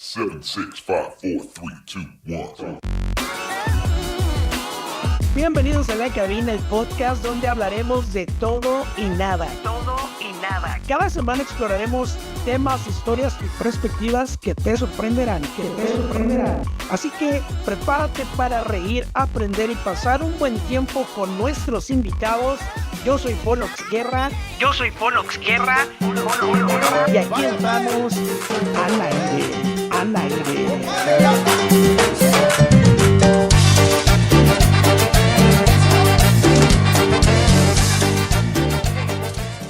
7, 6, 5, 4, 3, 2, 1. Bienvenidos a La Cabina, el podcast donde hablaremos de todo y nada. Todo y nada. Cada semana exploraremos temas, historias y perspectivas que te sorprenderán. Así que prepárate para reír, aprender y pasar un buen tiempo con nuestros invitados. Yo soy Polox Guerra. Y aquí estamos al aire.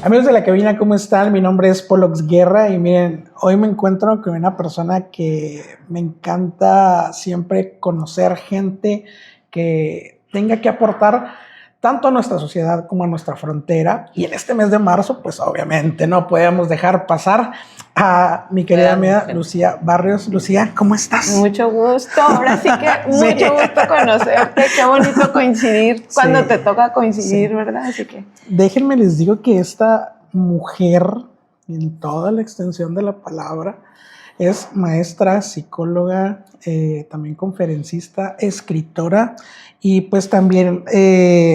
Amigos de La Cabina, ¿cómo están? Mi nombre es Polox Guerra y miren, hoy me encuentro con una persona que me encanta siempre conocer, gente que tenga que aportar tanto a nuestra sociedad como a nuestra frontera. Y en este mes de marzo, pues obviamente no podemos dejar pasar a mi querida amiga Lucía Barrios. Lucía, ¿cómo estás? Mucho gusto, ahora sí que mucho gusto conocerte, qué bonito coincidir cuando te toca coincidir, ¿verdad? Así que déjenme les digo que esta mujer, en toda la extensión de la palabra, es maestra, psicóloga, también conferencista, escritora y pues también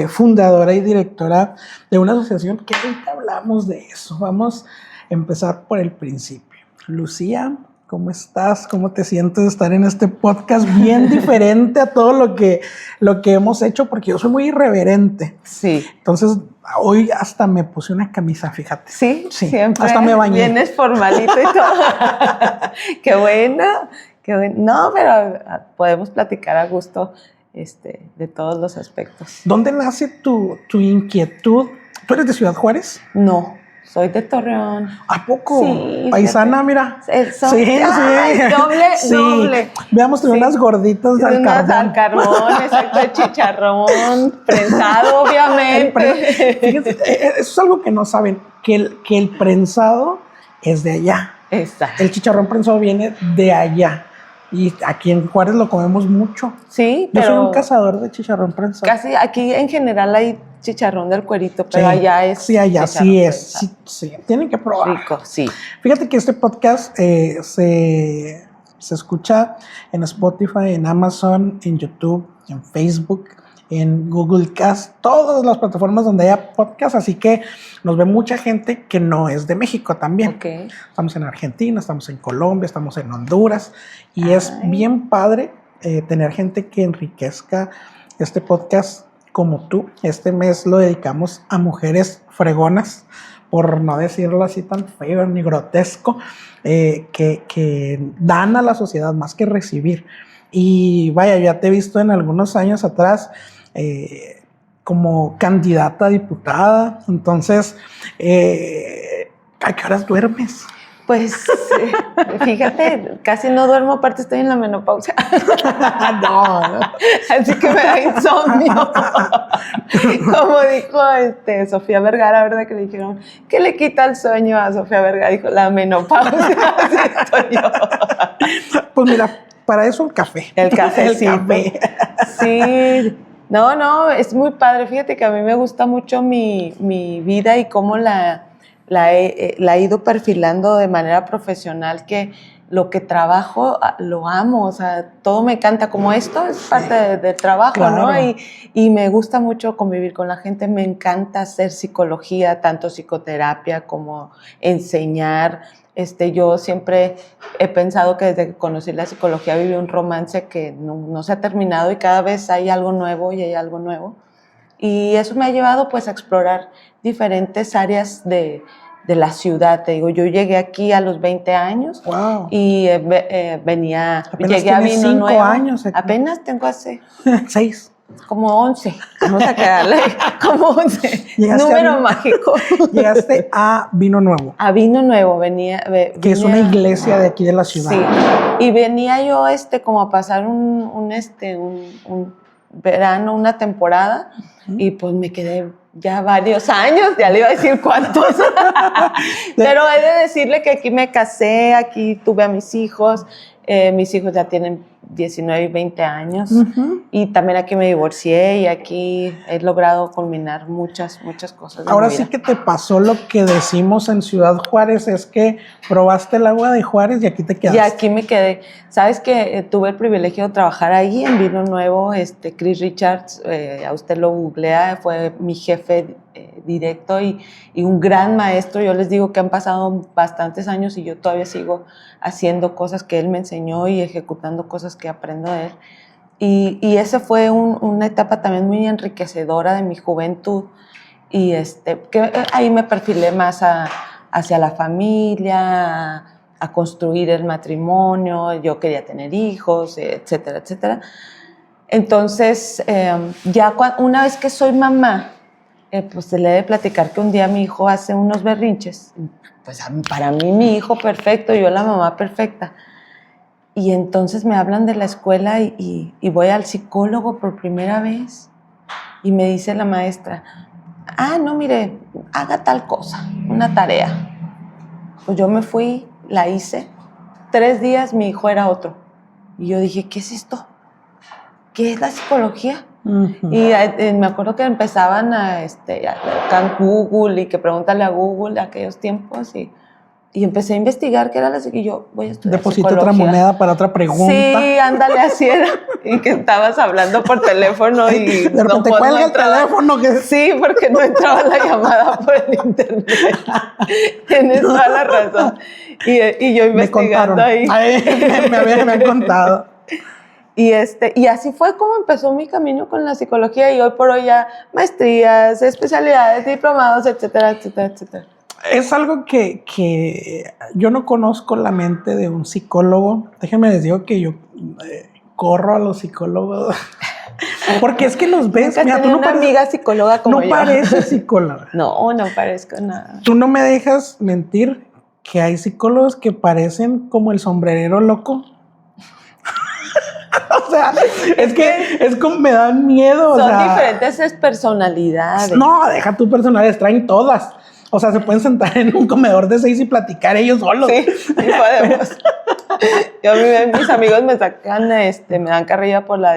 fundadora y directora de una asociación que ahorita hablamos de eso. Vamos a empezar por el principio. Lucía, ¿cómo estás? ¿Cómo te sientes de estar en este podcast bien diferente a todo lo que hemos hecho? Porque yo soy muy irreverente. Sí. Entonces, hoy hasta me puse una camisa, fíjate. Sí, siempre. Hasta me bañé. Vienes formalito y todo. Qué bueno. No, pero podemos platicar a gusto de todos los aspectos. ¿Dónde nace tu inquietud? ¿Tú eres de Ciudad Juárez? No. Soy de Torreón. ¿A poco? Sí. Paisana, mira. Sí. Ay, doble. Veamos, unas gorditas al carbón. Al carbón, exacto, el chicharrón prensado, obviamente. Fíjate, eso es algo que no saben, que el prensado es de allá. Exacto. El chicharrón prensado viene de allá. Y aquí en Juárez lo comemos mucho. Sí, pero yo soy un cazador de chicharrón prensado. Casi aquí en general hay chicharrón del cuerito, pero sí, allá es. Sí, allá sí es. Sí, tienen que probar. Rico, sí. Fíjate que este podcast se escucha en Spotify, en Amazon, en YouTube, en Facebook, en Google Cast, todas las plataformas donde haya podcast, así que nos ve mucha gente que no es de México también. Okay. Estamos en Argentina, estamos en Colombia, estamos en Honduras y es bien padre tener gente que enriquezca este podcast como tú. Este mes lo dedicamos a mujeres fregonas, por no decirlo así tan feo ni grotesco, que dan a la sociedad más que recibir. Y vaya, ya te he visto en algunos años atrás como candidata a diputada. Entonces, ¿a qué horas duermes? Pues, fíjate, casi no duermo, aparte estoy en la menopausia. No. Así que me da insomnio. Como dijo Sofía Vergara, ¿verdad? Que le dijeron, ¿qué le quita el sueño a Sofía Vergara? Dijo, la menopausia. Así estoy yo. Pues mira, para eso el café. El café. Sí. No, es muy padre. Fíjate que a mí me gusta mucho mi vida y cómo la he ido perfilando de manera profesional, que lo que trabajo lo amo, o sea, todo me encanta, como esto es parte del trabajo, claro. ¿No? Y me gusta mucho convivir con la gente, me encanta hacer psicología, tanto psicoterapia como enseñar. Yo siempre he pensado que desde que conocí la psicología viví un romance que no se ha terminado y cada vez hay algo nuevo y hay algo nuevo. Y eso me ha llevado pues a explorar diferentes áreas de la ciudad. Te digo, yo llegué aquí a los 20 años. Wow. Y llegué a Vino Nuevo. 5 años aquí. Apenas tengo hace 6. Como 11. Vamos a quedarle como 11. Número mágico. Llegaste a Vino Nuevo. A Vino Nuevo venía que es una iglesia de aquí de la ciudad. Sí. Y venía yo como a pasar un verano, una temporada, y pues me quedé ya varios años, ya le iba a decir cuántos, pero he de decirle que aquí me casé, aquí tuve a mis hijos ya tienen 19 y 20 años, y también aquí me divorcié y aquí he logrado culminar muchas cosas de Ahora mi vida. sí que te pasó lo que decimos en Ciudad Juárez, es que probaste el agua de Juárez y aquí te quedaste. Y aquí me quedé. Sabes que tuve el privilegio de trabajar ahí en Vino Nuevo. Chris Richards, a usted lo googlea, fue mi jefe directo y un gran maestro. Yo les digo que han pasado bastantes años y yo todavía sigo haciendo cosas que él me enseñó y ejecutando cosas que aprendo de él. Y esa fue una etapa también muy enriquecedora de mi juventud. Y que ahí me perfilé más hacia la familia, a construir el matrimonio. Yo quería tener hijos, etcétera, etcétera. Entonces, una vez que soy mamá, pues se le debe platicar que un día mi hijo hace unos berrinches. Pues para mí mi hijo perfecto, yo la mamá perfecta. Y entonces me hablan de la escuela y voy al psicólogo por primera vez y me dice la maestra, no, mire, haga tal cosa, una tarea. Pues yo me fui, la hice. 3 días mi hijo era otro. Y yo dije, ¿qué es esto? ¿Qué es la psicología? Y me acuerdo que empezaban a Google y que pregúntale a Google de aquellos tiempos y empecé a investigar qué era la psicología. Y yo voy a estudiar Deposito psicología. otra moneda para otra pregunta. Sí, ándale, así era. Y que estabas hablando por teléfono y de repente cuelga el teléfono. Sí, porque no entraba la llamada por el internet. Tienes toda la razón. Y yo investigando ahí. Me han contado. Y así fue como empezó mi camino con la psicología y hoy por hoy ya maestrías, especialidades, diplomados, etcétera, etcétera, etcétera. Es algo que yo no conozco la mente de un psicólogo. Déjenme les digo que yo corro a los psicólogos porque es que los ves. Mira, tú no una amiga psicóloga como yo. No pareces psicóloga. No parezco nada. Tú no me dejas mentir que hay psicólogos que parecen como el sombrerero loco. O sea, es como me dan miedo. Son diferentes personalidades. No, deja tu personalidad, traen todas. O sea, se pueden sentar en un comedor de 6 y platicar ellos solos. Sí podemos. Mis amigos me sacan, me dan carrilla por la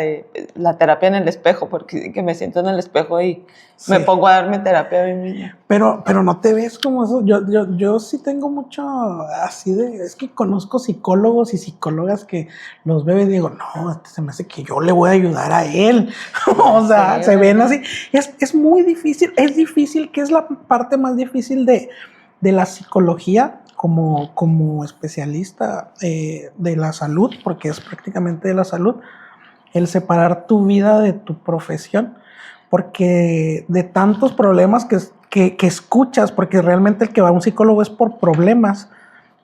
terapia en el espejo, porque que me siento en el espejo y me pongo a darme terapia a mí misma. Pero no te ves como eso. Yo sí tengo mucho así es que conozco psicólogos y psicólogas que los veo y digo, no, se me hace que yo le voy a ayudar a él. O sea, sí, se ven así. Es muy difícil, que es la parte más difícil de la psicología como especialista de la salud, porque es prácticamente de la salud, el separar tu vida de tu profesión, porque de tantos problemas que escuchas, porque realmente el que va a un psicólogo es por problemas,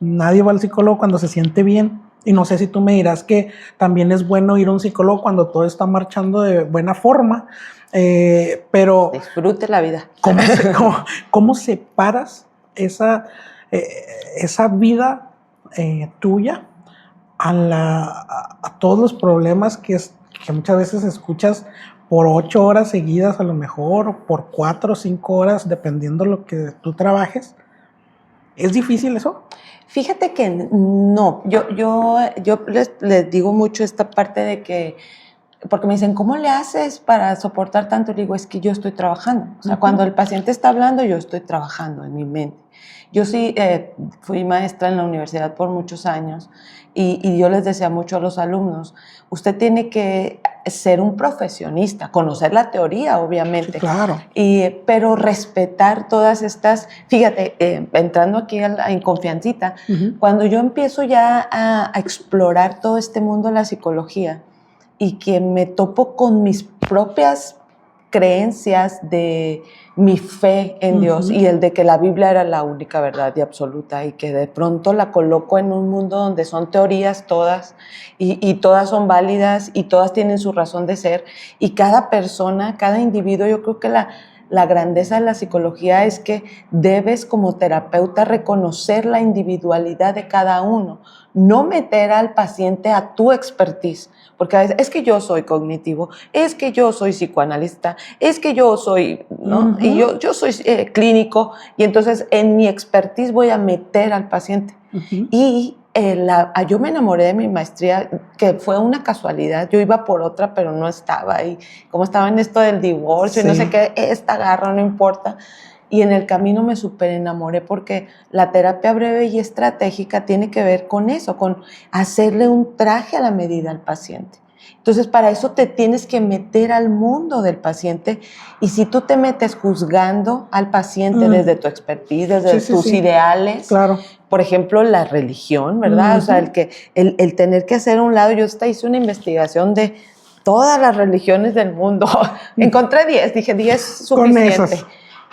nadie va al psicólogo cuando se siente bien. Y no sé si tú me dirás que también es bueno ir a un psicólogo cuando todo está marchando de buena forma, pero... Disfrute la vida. ¿Cómo separas esa vida tuya a todos los problemas que muchas veces escuchas por 8 horas seguidas a lo mejor, o por 4 o 5 horas, dependiendo de lo que tú trabajes? ¿Es difícil eso? Fíjate que no. Yo les digo mucho esta parte de que, porque me dicen, ¿cómo le haces para soportar tanto? Le digo, es que yo estoy trabajando. O sea, cuando el paciente está hablando, yo estoy trabajando en mi mente. Yo sí fui maestra en la universidad por muchos años y yo les decía mucho a los alumnos, usted tiene que ser un profesionista, conocer la teoría, obviamente. Sí, claro. Pero respetar todas estas... Fíjate, entrando aquí en confiancita, cuando yo empiezo ya a explorar todo este mundo de la psicología y que me topo con mis propias creencias de mi fe en Dios y el de que la Biblia era la única verdad y absoluta y que de pronto la coloco en un mundo donde son teorías todas y todas son válidas y todas tienen su razón de ser y cada persona, cada individuo, yo creo que la grandeza de la psicología es que debes como terapeuta reconocer la individualidad de cada uno. no meter al paciente a tu expertise, porque a veces es que yo soy cognitivo, es que yo soy psicoanalista, es que yo soy, ¿no? Y yo soy clínico, y entonces en mi expertise voy a meter al paciente. Y yo me enamoré de mi maestría, que fue una casualidad. Yo iba por otra, pero no estaba. Y como estaba en esto del divorcio, y no sé qué, esta agarra, no importa. Y en el camino me súper enamoré, porque la terapia breve y estratégica tiene que ver con eso, con hacerle un traje a la medida al paciente. Entonces, para eso te tienes que meter al mundo del paciente, y si tú te metes juzgando al paciente desde tu expertise, desde tus ideales, claro. Por ejemplo, la religión, ¿verdad? O sea, el tener que hacer a un lado. Yo hasta hice una investigación de todas las religiones del mundo. Encontré 10, dije 10 es suficiente.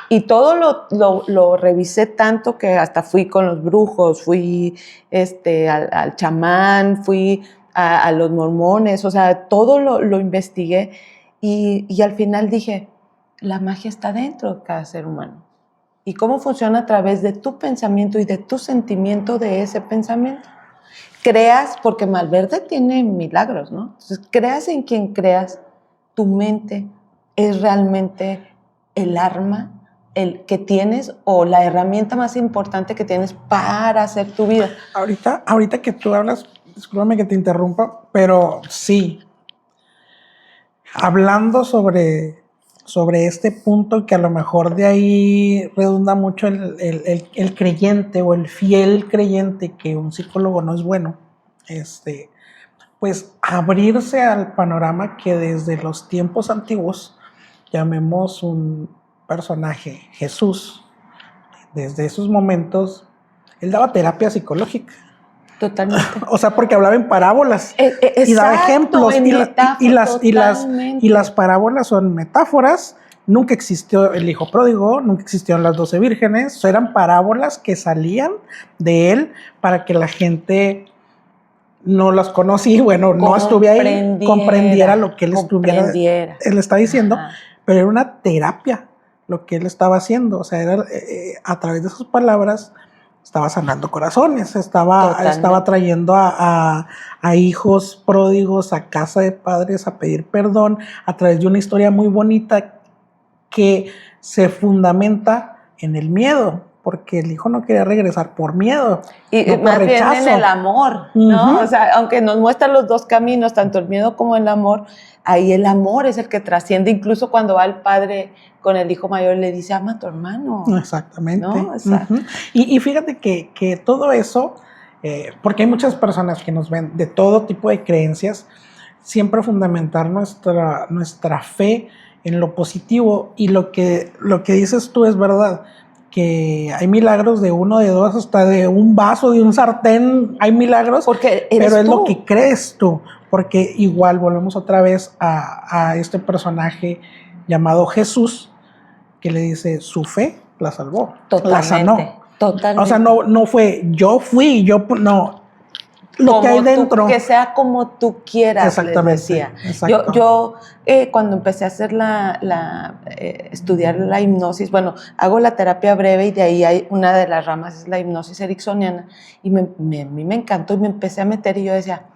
Y todo lo revisé tanto que hasta fui con los brujos, fui al chamán, fui a los mormones, o sea, todo lo investigué, y al final dije, la magia está dentro de cada ser humano. ¿Y cómo funciona? A través de tu pensamiento y de tu sentimiento de ese pensamiento. Creas, porque Malverde tiene milagros, ¿no? Entonces, creas en quien creas, tu mente es realmente el arma que tienes, o la herramienta más importante que tienes para hacer tu vida. Ahorita que tú hablas, discúlpame que te interrumpa, pero sí, hablando sobre este punto, que a lo mejor de ahí redunda mucho el creyente o el fiel creyente que un psicólogo no es bueno, pues abrirse al panorama que desde los tiempos antiguos, llamemos un personaje, Jesús, desde esos momentos, él daba terapia psicológica. Totalmente. O sea, porque hablaba en parábolas y daba ejemplos, y las parábolas son metáforas. Nunca existió el hijo pródigo, nunca existieron las 12 vírgenes. Eran parábolas que salían de él para que la gente no las conocía, bueno, no estuviera ahí, comprendiera lo que él él estaba diciendo. Ajá. Pero era una terapia lo que él estaba haciendo. O sea, era a través de sus palabras estaba sanando corazones, estaba trayendo a hijos pródigos a casa de padres a pedir perdón, a través de una historia muy bonita que se fundamenta en el miedo, porque el hijo no quería regresar por miedo, y no más bien en el amor, ¿no? O sea, aunque nos muestran los dos caminos, tanto el miedo como el amor, ahí el amor es el que trasciende. Incluso cuando va el padre con el hijo mayor, le dice, ama a tu hermano. Exactamente. ¿No? Exacto. Y fíjate que todo eso, porque hay muchas personas que nos ven de todo tipo de creencias, siempre fundamentar nuestra fe en lo positivo, y lo que dices tú es verdad, que hay milagros de uno, de dos, hasta de un vaso, de un sartén, hay milagros, pero es lo que crees tú, porque igual volvemos otra vez a este personaje llamado Jesús, que le dice, su fe la salvó, la sanó. Totalmente. O sea, no fue, yo fui, no, lo que hay dentro. Que sea como tú quieras. Exactamente. Les decía. Yo cuando empecé a hacer estudiar la hipnosis, bueno, hago la terapia breve, y de ahí hay una de las ramas, es la hipnosis ericksoniana, y a mí me encantó, y me empecé a meter, y yo decía,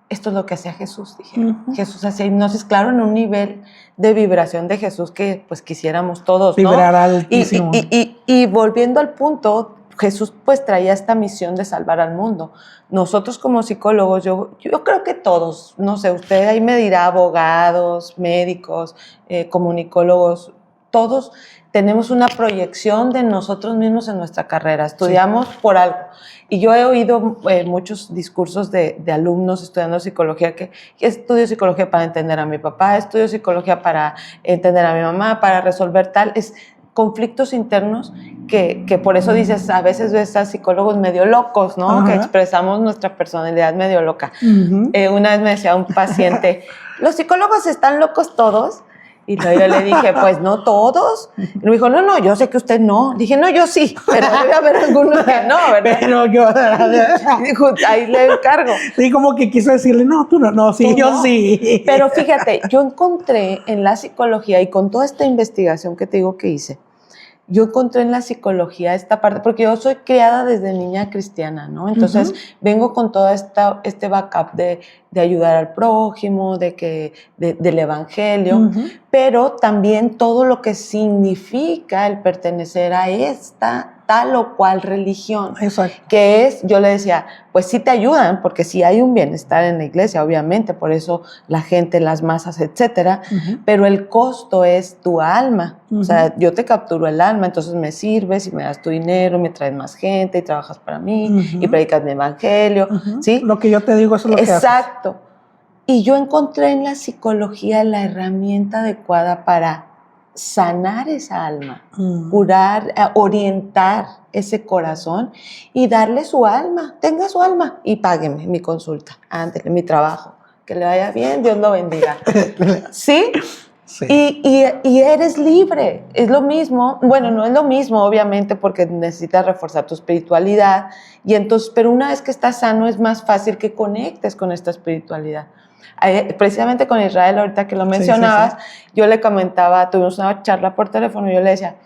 esto es lo que hacía Jesús, dije. Jesús hacía hipnosis, claro, en un nivel de vibración de Jesús que pues quisiéramos todos, ¿no? Vibrar altísimo. Y volviendo al punto, Jesús pues traía esta misión de salvar al mundo. Nosotros como psicólogos, yo creo que todos, no sé, usted ahí me dirá, abogados, médicos, comunicólogos, todos tenemos una proyección de nosotros mismos en nuestra carrera, estudiamos por algo. Y yo he oído muchos discursos de alumnos estudiando psicología, que estudio psicología para entender a mi papá, estudio psicología para entender a mi mamá, para resolver conflictos internos, que por eso dices, a veces ves a psicólogos medio locos, ¿no? Que expresamos nuestra personalidad medio loca. Una vez me decía un paciente, ¿los psicólogos están locos todos? Y luego yo le dije, pues no todos. Y me dijo, no, yo sé que usted no. Dije, no, yo sí, pero debe haber algunos que no, ¿verdad? Pero yo... Dijo, ahí le encargo. Sí, como que quiso decirle, no, tú no, sí, yo no. Sí. Pero fíjate, yo encontré en la psicología, y con toda esta investigación que te digo que hice, yo encontré en la psicología esta parte, porque yo soy criada desde niña cristiana, ¿no? Entonces vengo con todo este backup de ayudar al prójimo, del evangelio, pero también todo lo que significa el pertenecer a esta tal o cual religión. Exacto. Que es, yo le decía, pues sí te ayudan, porque sí hay un bienestar en la iglesia, obviamente, por eso la gente, las masas, etcétera, pero el costo es tu alma. O sea, yo te capturo el alma, entonces me sirves y me das tu dinero, me traes más gente y trabajas para mí y predicas mi evangelio, ¿sí? Lo que yo te digo, eso es lo que haces. Exacto. Y yo encontré en la psicología la herramienta adecuada para sanar esa alma, curar, orientar ese corazón y darle su alma, tenga su alma y págueme mi consulta, ándele, mi trabajo, que le vaya bien, Dios lo bendiga. ¿Sí? Sí. Y eres libre, es lo mismo, bueno, no es lo mismo obviamente porque necesitas reforzar tu espiritualidad y entonces, pero una vez que estás sano es más fácil que conectes con esta espiritualidad. Precisamente con Israel, ahorita que lo mencionabas, yo le comentaba, tuvimos una charla por teléfono y yo le decía,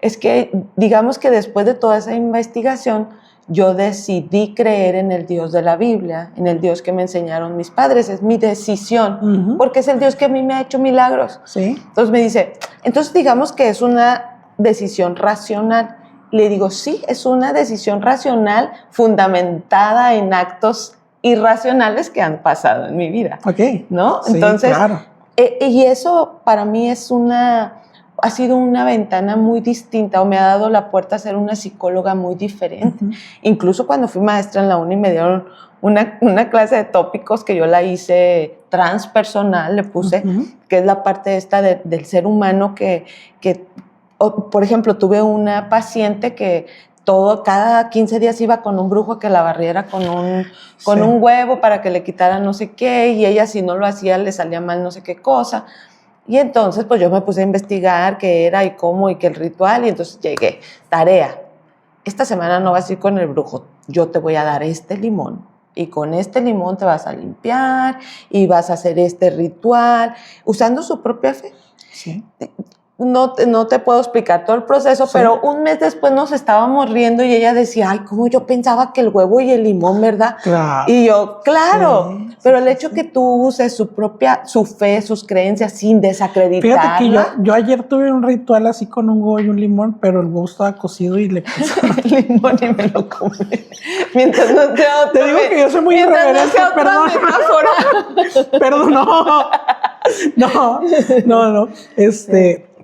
es que digamos que después de toda esa investigación, yo decidí creer en el Dios de la Biblia, en el Dios que me enseñaron mis padres, es mi decisión, porque es el Dios que a mí me ha hecho milagros. Sí. Entonces me dice, entonces digamos que es una decisión racional. Le digo, sí, es una decisión racional fundamentada en actos irracionales que han pasado en mi vida. Ok. ¿No? Sí, entonces, claro. Y eso para mí ha sido una ventana muy distinta o me ha dado la puerta a ser una psicóloga muy diferente. Incluso cuando fui maestra en la uni me dieron una clase de tópicos que yo la hice transpersonal, le puse, que es la parte esta del ser humano que por ejemplo, tuve una paciente que cada 15 días iba con un brujo que la barriera con un huevo para que le quitara no sé qué, y ella si no lo hacía le salía mal no sé qué cosa. Y entonces pues yo me puse a investigar qué era y cómo y qué el ritual, y entonces llegué, tarea, esta semana no vas a ir con el brujo, yo te voy a dar este limón, y con este limón te vas a limpiar, y vas a hacer este ritual, usando su propia fe. Sí. No te puedo explicar todo el proceso, pero un mes después nos estábamos riendo y ella decía, ay, cómo yo pensaba que el huevo y el limón, ¿verdad? Claro. Y yo, claro, Sí, pero el hecho que tú uses su fe, sus creencias sin desacreditarla. Fíjate que yo ayer tuve un ritual así con un huevo y un limón, pero el huevo estaba cocido y le puse el limón y me lo comí. Mientras no sea otra. Te digo que yo soy muy irreverente, perdón. Perdón, no.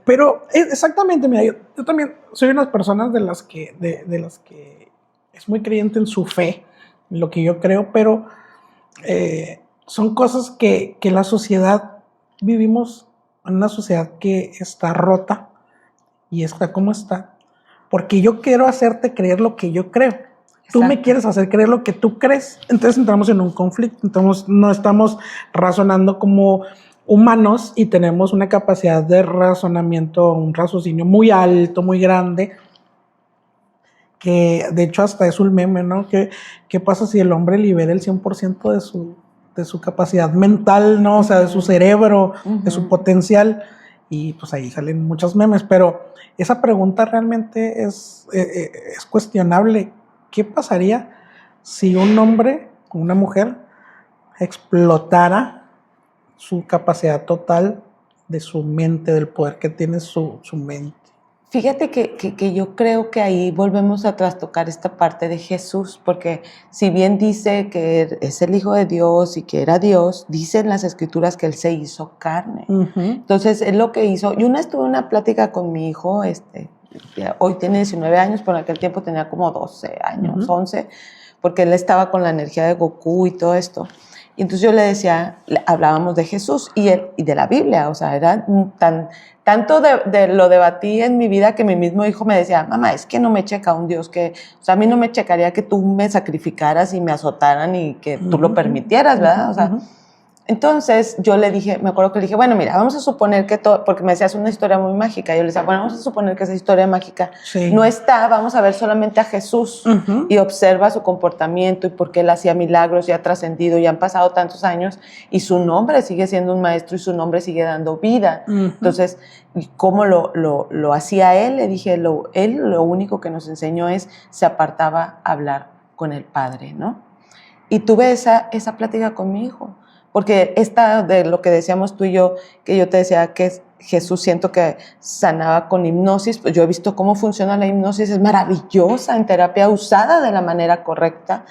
Pero exactamente, mira, yo también soy unas personas de las que es muy creyente en su fe, en lo que yo creo, pero son cosas que la sociedad, vivimos en una sociedad que está rota y está como está, porque yo quiero hacerte creer lo que yo creo. Tú me quieres hacer creer lo que tú crees, entonces entramos en un conflicto, entonces no estamos razonando como humanos y tenemos una capacidad de razonamiento, un raciocinio muy alto, muy grande, que de hecho hasta es un meme, ¿no? ¿Qué pasa si el hombre libera el 100% de su capacidad mental, ¿no? O sea, de su cerebro, de su potencial, y pues ahí salen muchos memes, pero esa pregunta realmente es cuestionable. ¿Qué pasaría si un hombre o una mujer explotara su capacidad total de su mente, del poder que tiene su mente? Fíjate que yo creo que ahí volvemos a trastocar esta parte de Jesús, porque si bien dice que es el Hijo de Dios y que era Dios, dice en las Escrituras que Él se hizo carne. Entonces, Él lo que hizo, yo una vez tuve una plática con mi hijo, hoy tiene 19 años, pero en aquel tiempo tenía como 12 años, 11, porque él estaba con la energía de Goku y todo esto. Y entonces yo le decía, hablábamos de Jesús y de la Biblia, o sea, era tanto lo debatí en mi vida que mi mismo hijo me decía, mamá, es que no me checa un Dios que, o sea, a mí no me checaría que tú me sacrificaras y me azotaran y que tú lo permitieras, ¿verdad? O sea, Entonces yo le dije, me acuerdo que le dije, bueno, mira, vamos a suponer que todo, porque me decías una historia muy mágica. Yo le decía, bueno, vamos a suponer que esa historia mágica no está, vamos a ver solamente a Jesús y observa su comportamiento y por qué él hacía milagros y ha trascendido y han pasado tantos años y su nombre sigue siendo un maestro y su nombre sigue dando vida. Entonces, ¿cómo lo hacía él? Le dije, él lo único que nos enseñó es, se apartaba a hablar con el Padre, ¿no? Y tuve esa plática con mi hijo. Porque esta de lo que decíamos tú y yo, que yo te decía que Jesús siento que sanaba con hipnosis, pues yo he visto cómo funciona la hipnosis, es maravillosa en terapia usada de la manera correcta.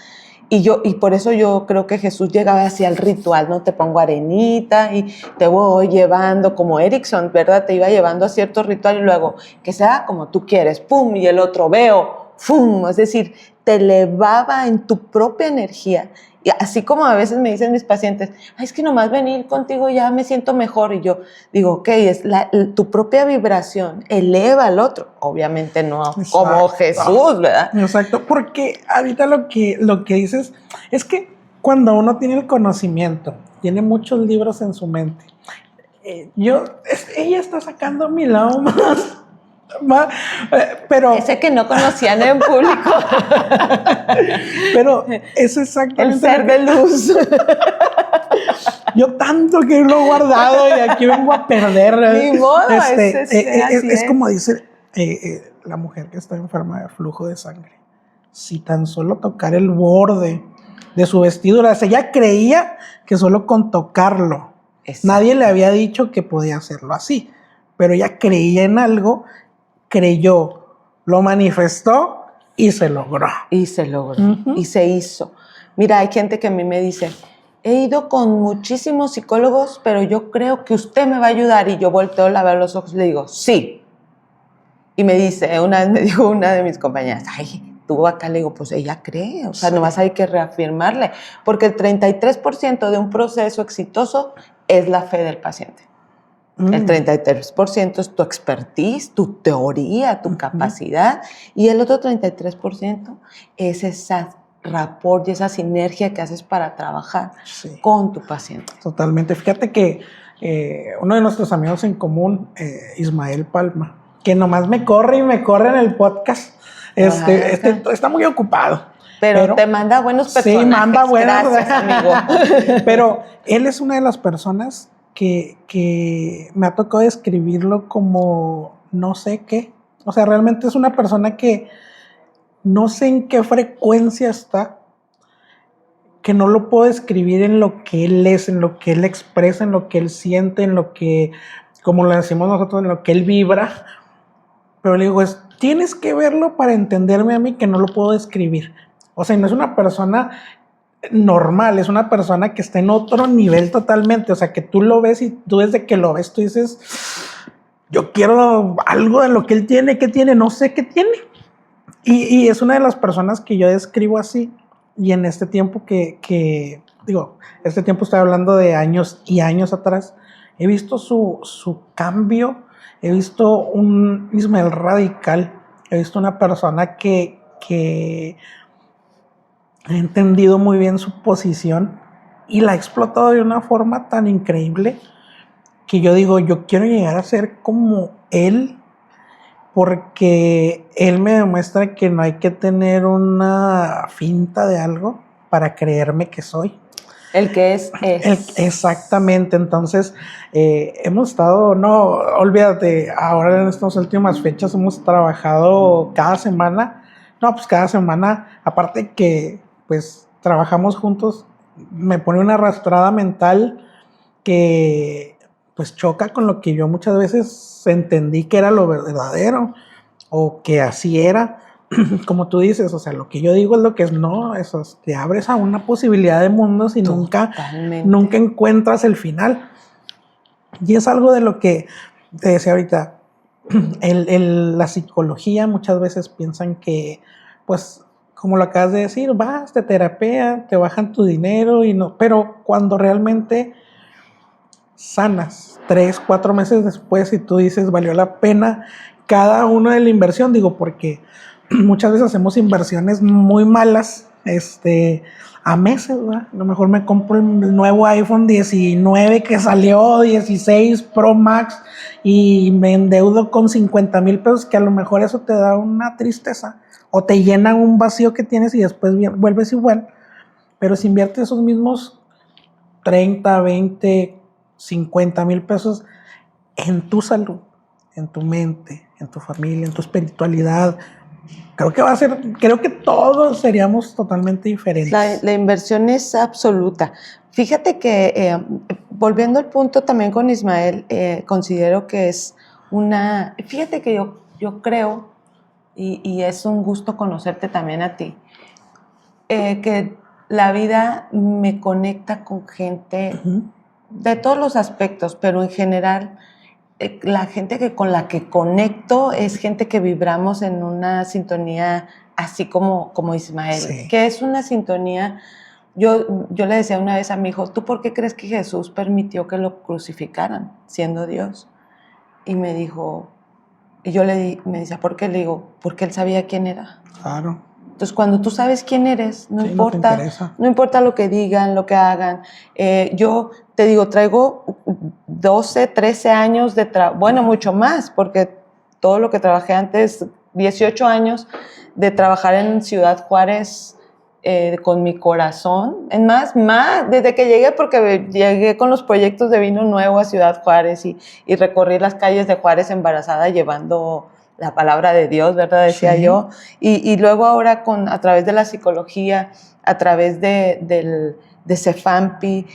Y por eso yo creo que Jesús llegaba hacia el ritual, ¿no? Te pongo arenita y te voy llevando, como Erickson, ¿verdad? Te iba llevando a cierto ritual y luego, que sea como tú quieres, ¡pum! Y el otro, veo, ¡fum! Es decir, te elevaba en tu propia energía. Y así como a veces me dicen mis pacientes, es que nomás venir contigo ya me siento mejor. Y yo digo, ok, es tu propia vibración eleva al otro. Obviamente no como Jesús, ¿verdad? Exacto, porque ahorita lo que dices es que cuando uno tiene el conocimiento, tiene muchos libros en su mente, ella está sacando mi lado más, pero ese que no conocían en público. Pero es exactamente el ser de luz. Yo tanto que lo he guardado y aquí vengo a perder. Ni modo, es como dice la mujer que está enferma de flujo de sangre. Si tan solo tocar el borde de su vestidura, o sea, ella creía que solo con tocarlo, nadie le había dicho que podía hacerlo así, pero ella creía en algo, creyó, lo manifestó y se logró. Y se logró, y se hizo. Mira, hay gente que a mí me dice, he ido con muchísimos psicólogos, pero yo creo que usted me va a ayudar. Y yo volteo a ver los ojos y le digo, sí. Y me dice, una vez me dijo una de mis compañeras, ay, tú acá, le digo, pues ella cree, o sea, nomás hay que reafirmarle, porque el 33% de un proceso exitoso es la fe del paciente. El 33% es tu expertise, tu teoría, tu capacidad, y el otro 33% es esa rapport y esa sinergia que haces para trabajar con tu paciente. Totalmente. Fíjate que uno de nuestros amigos en común, Ismael Palma, que nomás me corre en el podcast, está muy ocupado. Pero te manda buenos personajes. Sí, manda buenos. Gracias, amigo. Pero él es una de las personas que me ha tocado describirlo como no sé qué. O sea, realmente es una persona que no sé en qué frecuencia está, que no lo puedo describir en lo que él es, en lo que él expresa, en lo que él siente, en lo que, como lo decimos nosotros, en lo que él vibra. Pero le digo, tienes que verlo para entenderme a mí, que no lo puedo describir. O sea, no es una persona normal, es una persona que está en otro nivel totalmente. O sea, que tú lo ves y tú desde que lo ves, tú dices, yo quiero algo de lo que él tiene, ¿qué tiene? No sé qué tiene. Y es una de las personas que yo describo así. Y en este tiempo este tiempo estoy hablando de años y años atrás, he visto su cambio, he visto un Ismael radical, he visto una persona que ha entendido muy bien su posición y la ha explotado de una forma tan increíble que yo digo, yo quiero llegar a ser como él, porque él me demuestra que no hay que tener una finta de algo para creerme que soy. El que es. Exactamente. Entonces, hemos estado, no, olvídate, ahora en estas últimas fechas hemos trabajado cada semana. No, pues cada semana, aparte que pues trabajamos juntos, me pone una arrastrada mental que pues choca con lo que yo muchas veces entendí que era lo verdadero o que así era. Como tú dices, o sea, lo que yo digo es lo que es, no, eso te abres a una posibilidad de mundos y nunca encuentras el final. Y es algo de lo que te decía ahorita, la psicología muchas veces piensan que, pues, como lo acabas de decir, vas, te terapean, te bajan tu dinero y no, pero cuando realmente sanas 3, 4 meses después y tú dices, valió la pena cada uno de la inversión, digo, porque muchas veces hacemos inversiones muy malas, a meses, ¿verdad? A lo mejor me compro el nuevo iPhone 19 que salió, 16 Pro Max, y me endeudo con 50,000 pesos, que a lo mejor eso te da una tristeza o te llena un vacío que tienes y después vuelves igual. Pero si inviertes esos mismos 30, 20, 50,000 pesos en tu salud, en tu mente, en tu familia, en tu espiritualidad, creo que todos seríamos totalmente diferentes. La inversión es absoluta. Fíjate que, volviendo al punto también con Ismael, considero que es fíjate que yo creo, y es un gusto conocerte también a ti, que la vida me conecta con gente de todos los aspectos, pero en general la gente con la que conecto es gente que vibramos en una sintonía así como Ismael, Sí. que es una sintonía. Yo le decía una vez a mi hijo, ¿tú por qué crees que Jesús permitió que lo crucificaran siendo Dios? Y me dijo, me decía, ¿por qué? Le digo, porque él sabía quién era. Claro. Entonces, cuando tú sabes quién eres, no Sí, importa, no importa lo que digan, lo que hagan. Yo te digo, traigo 12, 13 años de trabajo, bueno, mucho más, porque todo lo que trabajé antes, 18 años de trabajar en Ciudad Juárez con mi corazón. Es más, desde que llegué, porque llegué con los proyectos de Vino Nuevo a Ciudad Juárez y recorrí las calles de Juárez embarazada llevando la palabra de Dios, ¿verdad? Decía Sí. yo. Y luego ahora a través de la psicología, a través de Cefampi,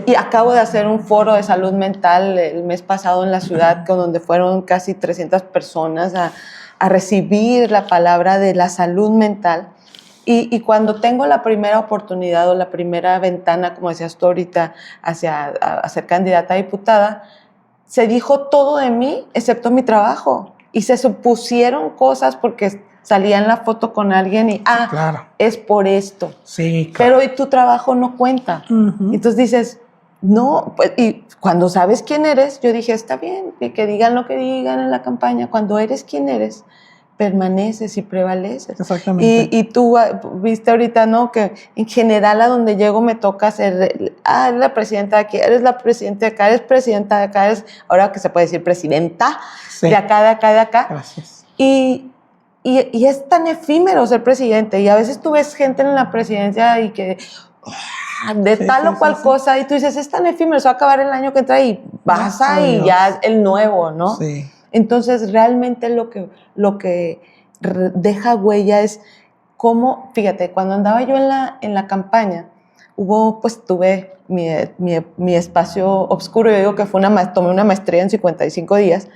y acabo de hacer un foro de salud mental el mes pasado en la ciudad, donde fueron casi 300 personas a recibir la palabra de la salud mental. Y cuando tengo la primera oportunidad o la primera ventana, como decías tú ahorita, a ser candidata a diputada, se dijo todo de mí, excepto mi trabajo. Y se supusieron cosas porque salía en la foto con alguien y, claro, es por esto. Sí, claro. Pero hoy tu trabajo no cuenta. Entonces dices, no, pues, y cuando sabes quién eres, yo dije, está bien, que digan lo que digan en la campaña. Cuando eres quien eres, permaneces y prevaleces. Exactamente. Y tú viste ahorita, ¿no? Que en general a donde llego me toca ser, eres la presidenta de aquí, eres la presidenta de acá, eres presidenta de acá, eres, ahora que se puede decir presidenta, Sí. de acá, de acá, de acá. Gracias. Y es tan efímero ser presidente. Y a veces tú ves gente en la presidencia y que de tal o cual cosa, y tú dices, es tan efímero, se va a acabar el año que entra y pasa y ya es el nuevo, ¿no? Sí. Entonces, realmente lo que deja huella es cómo, fíjate, cuando andaba yo en la campaña, tuve mi espacio oscuro. Yo digo que tomé una maestría en 55 días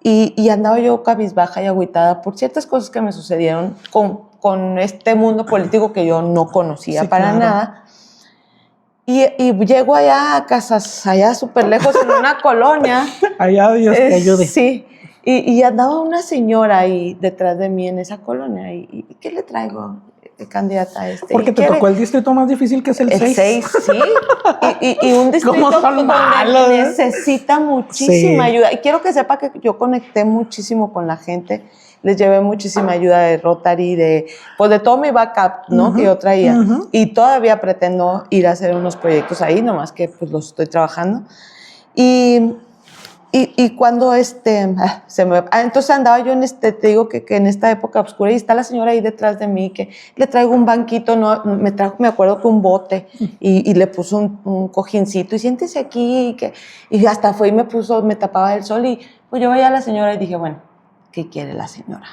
y andaba yo cabizbaja y agüitada por ciertas cosas que me sucedieron con este mundo político que yo no conocía para nada. Y llego allá a casas, allá súper lejos, en una colonia. Allá Dios te ayude. Sí, y andaba una señora ahí detrás de mí en esa colonia. ¿Y qué le traigo, candidata a este? Porque te tocó el distrito más difícil, que es el 6. El 6, sí. Y un distrito donde necesita muchísima ayuda. Y quiero que sepa que yo conecté muchísimo con la gente. Les llevé muchísima ayuda de Rotary, de todo mi backup, ¿no? Que yo traía. Y todavía pretendo ir a hacer unos proyectos ahí, nomás que pues los estoy trabajando. Y cuando entonces andaba yo te digo que en esta época oscura, y está la señora ahí detrás de mí, que le traigo un banquito, no, me acuerdo que un bote, y le puso un cojincito, y siéntese aquí, y hasta fue y me tapaba el sol, y pues yo veía a la señora y dije, bueno, ¿qué quiere la señora?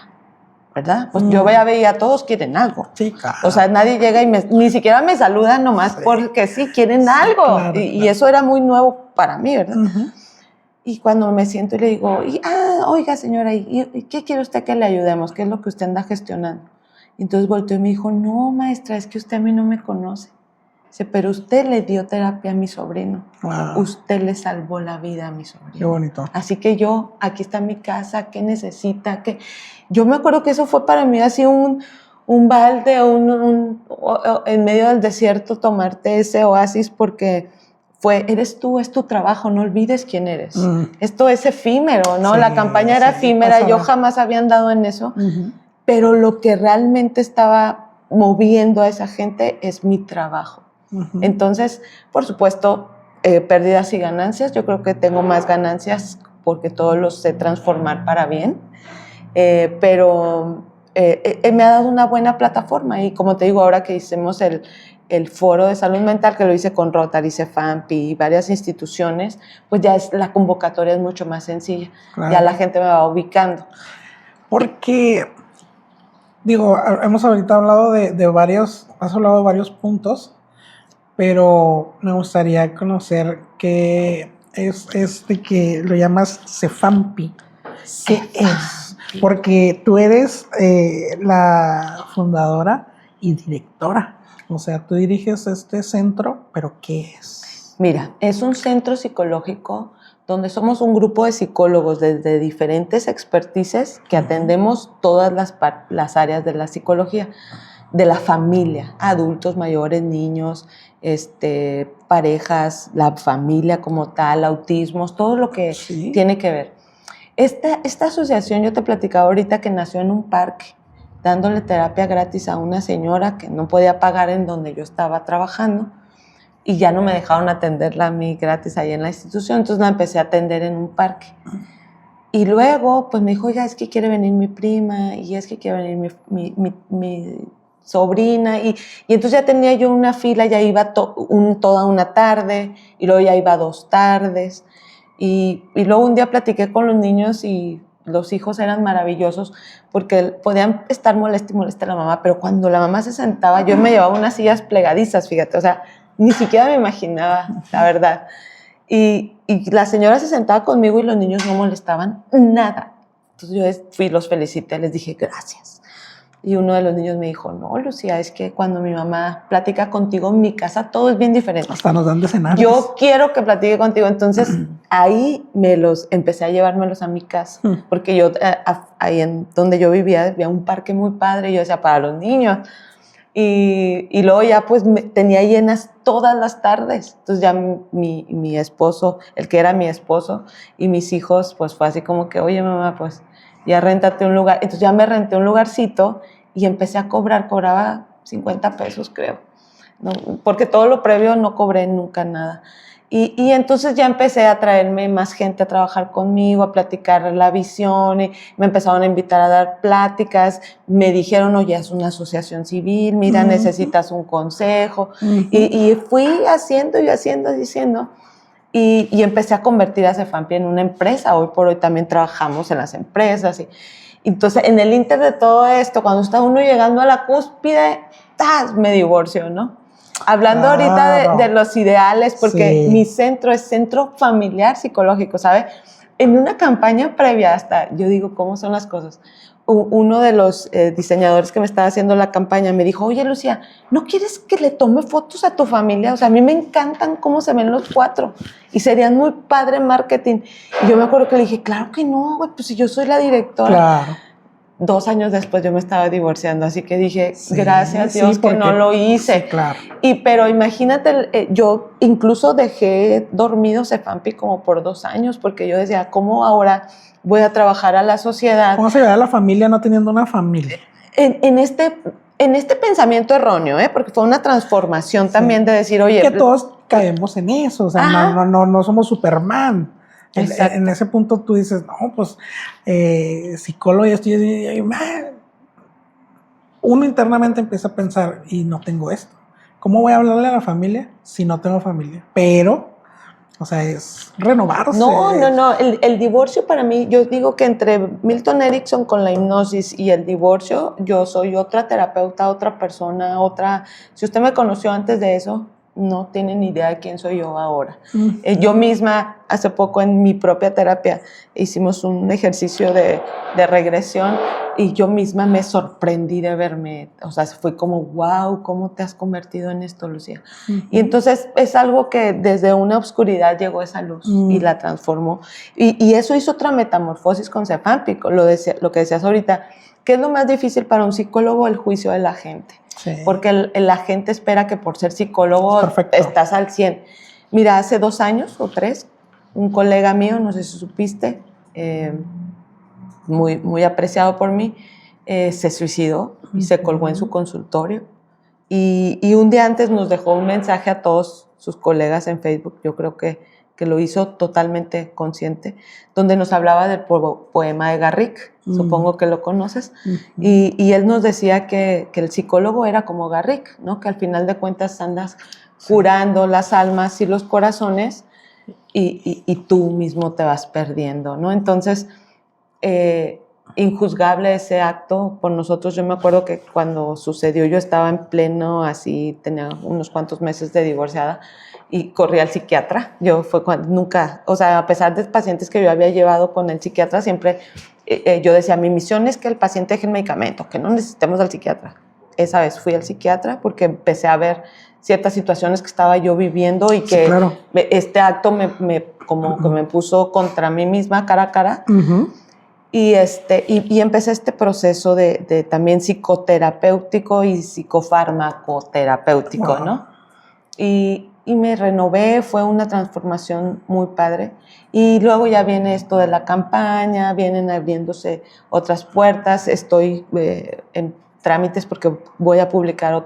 ¿Verdad? Pues yo veía, todos quieren algo. Sí, claro. O sea, nadie llega y ni siquiera me saluda nomás porque sí, quieren algo. Claro, y eso era muy nuevo para mí, ¿verdad? Y cuando me siento y le digo, oiga señora, ¿y qué quiere usted que le ayudemos? ¿Qué es lo que usted anda gestionando? Y entonces volteó y me dijo, no maestra, es que usted a mí no me conoce. Dice, pero usted le dio terapia a mi sobrino. Wow. Usted le salvó la vida a mi sobrino. Qué bonito. Así que aquí está mi casa, ¿qué necesita? Yo me acuerdo que eso fue para mí así un balde, en medio del desierto, tomarte ese oasis, porque eres tú, es tu trabajo, no olvides quién eres. Esto es efímero, ¿no? Sí, la campaña era efímera, yo jamás había andado en eso, pero lo que realmente estaba moviendo a esa gente es mi trabajo. Ujú. Entonces, por supuesto, pérdidas y ganancias. Yo creo que tengo más ganancias porque todos los sé transformar para bien, pero me ha dado una buena plataforma y como te digo, ahora que hicimos el foro de salud mental, que lo hice con Rotary, Cefampi y varias instituciones, pues ya la convocatoria es mucho más sencilla. Claro. Ya la gente me va ubicando. Porque, digo, hemos ahorita hablado has hablado de varios puntos, pero me gustaría conocer qué es de que lo llamas Cefampi. ¿Qué es? Porque tú eres la fundadora y directora. O sea, tú diriges este centro, pero ¿qué es? Mira, es un centro psicológico donde somos un grupo de psicólogos desde diferentes expertices que atendemos todas las áreas de la psicología, de la familia, adultos, mayores, niños, parejas, la familia como tal, autismos, todo lo que Sí. tiene que ver. Esta asociación, yo te platicaba ahorita que nació en un parque, dándole terapia gratis a una señora que no podía pagar en donde yo estaba trabajando y ya no me dejaron atenderla a mí gratis ahí en la institución, entonces la empecé a atender en un parque. Y luego, pues me dijo, ya es que quiere venir mi prima y es que quiere venir mi sobrina y entonces ya tenía yo una fila, ya iba toda una tarde y luego ya iba 2 tardes y luego un día platiqué con los niños y los hijos eran maravillosos porque podían estar molesta y molesta a la mamá, pero cuando la mamá se sentaba, yo me llevaba unas sillas plegadizas, fíjate, o sea, ni siquiera me imaginaba, la verdad. Y la señora se sentaba conmigo y los niños no molestaban nada. Entonces yo fui, los felicité, les dije gracias. Y uno de los niños me dijo, no, Lucía, es que cuando mi mamá platica contigo en mi casa todo es bien diferente. Hasta nos dan de cenar. Yo quiero que platique contigo. Entonces ahí empecé a llevármelos a mi casa. Porque yo, ahí en donde yo vivía, había un parque muy padre. Y yo decía, para los niños. Y luego ya pues tenía llenas todas las tardes. Entonces ya mi esposo, el que era mi esposo y mis hijos, pues fue así como que, oye mamá, pues ya réntate un lugar. Entonces ya me renté un lugarcito y empecé a cobraba 50 pesos creo, ¿no? Porque todo lo previo no cobré nunca nada. Y entonces ya empecé a traerme más gente a trabajar conmigo, a platicar la visión, y me empezaron a invitar a dar pláticas, me dijeron, oye, es una asociación civil, mira, necesitas un consejo, y fui haciendo y haciendo y haciendo, y empecé a convertir a Cefampi en una empresa. Hoy por hoy también trabajamos en las empresas, y entonces en el inter de todo esto, cuando está uno llegando a la cúspide, ¡tas!, me divorcio, ¿no? Hablando ahorita de los ideales, porque Sí. mi centro es centro familiar psicológico, ¿sabe? En una campaña previa hasta, yo digo, ¿cómo son las cosas? Uno de los diseñadores que me estaba haciendo la campaña me dijo, oye, Lucía, ¿no quieres que le tome fotos a tu familia? O sea, a mí me encantan cómo se ven los 4 y serían muy padre marketing. Y yo me acuerdo que le dije, claro que no, güey, pues si yo soy la directora. Claro. 2 años después yo me estaba divorciando, así que dije, Sí, gracias Dios sí, que no lo hice. Sí, claro. Pero imagínate, yo incluso dejé dormido Cefampi como por 2 años, porque yo decía, ¿cómo ahora voy a trabajar a la sociedad? ¿Cómo se ve a la familia no teniendo una familia? En este pensamiento erróneo, porque fue una transformación también de decir, oye... Que todos caemos en eso, o sea, no somos Superman. En ese punto tú dices, no, pues, psicólogo y esto, y uno internamente empieza a pensar, y no tengo esto. ¿Cómo voy a hablarle a la familia si no tengo familia? Pero, o sea, es renovarse. No. El divorcio para mí, yo digo que entre Milton Erickson con la hipnosis y el divorcio, yo soy otra terapeuta, otra persona, otra... Si usted me conoció antes de eso, no tiene ni idea de quién soy yo ahora. Yo misma, hace poco en mi propia terapia, hicimos un ejercicio de regresión y yo misma me sorprendí de verme. O sea, fue como, wow, ¿cómo te has convertido en esto, Lucía? Y entonces es algo que desde una oscuridad llegó esa luz y la transformó. Y eso hizo otra metamorfosis con Cefampi, lo que decías ahorita. ¿Qué es lo más difícil para un psicólogo? El juicio de la gente. Sí. Porque la gente espera que por ser psicólogo estás al 100. Mira, hace 2 años o 3, un colega mío, no sé si supiste, muy, muy apreciado por mí, se suicidó y se colgó en su consultorio. Y un día antes nos dejó un mensaje a todos sus colegas en Facebook, yo creo que lo hizo totalmente consciente, donde nos hablaba del poema de Garrick, supongo que lo conoces, y él nos decía que el psicólogo era como Garrick, ¿no? Que al final de cuentas andas curando las almas y los corazones y tú mismo te vas perdiendo, ¿no? Entonces, injuzgable ese acto por nosotros. Yo me acuerdo que cuando sucedió yo estaba en pleno, así tenía unos cuantos meses de divorciada y corrí al psiquiatra. Yo fue cuando nunca, o sea, a pesar de pacientes que yo había llevado con el psiquiatra, siempre yo decía, mi misión es que el paciente deje el medicamento, que no necesitemos al psiquiatra. Esa vez fui al psiquiatra porque empecé a ver ciertas situaciones que estaba yo viviendo y que sí, claro. Este acto como que me puso contra mí misma cara a cara. Y empecé este proceso de también psicoterapéutico y psicofarmacoterapéutico, ¿no? Y me renové, fue una transformación muy padre. Y luego ya viene esto de la campaña, vienen abriéndose otras puertas, estoy en trámites porque voy a publicar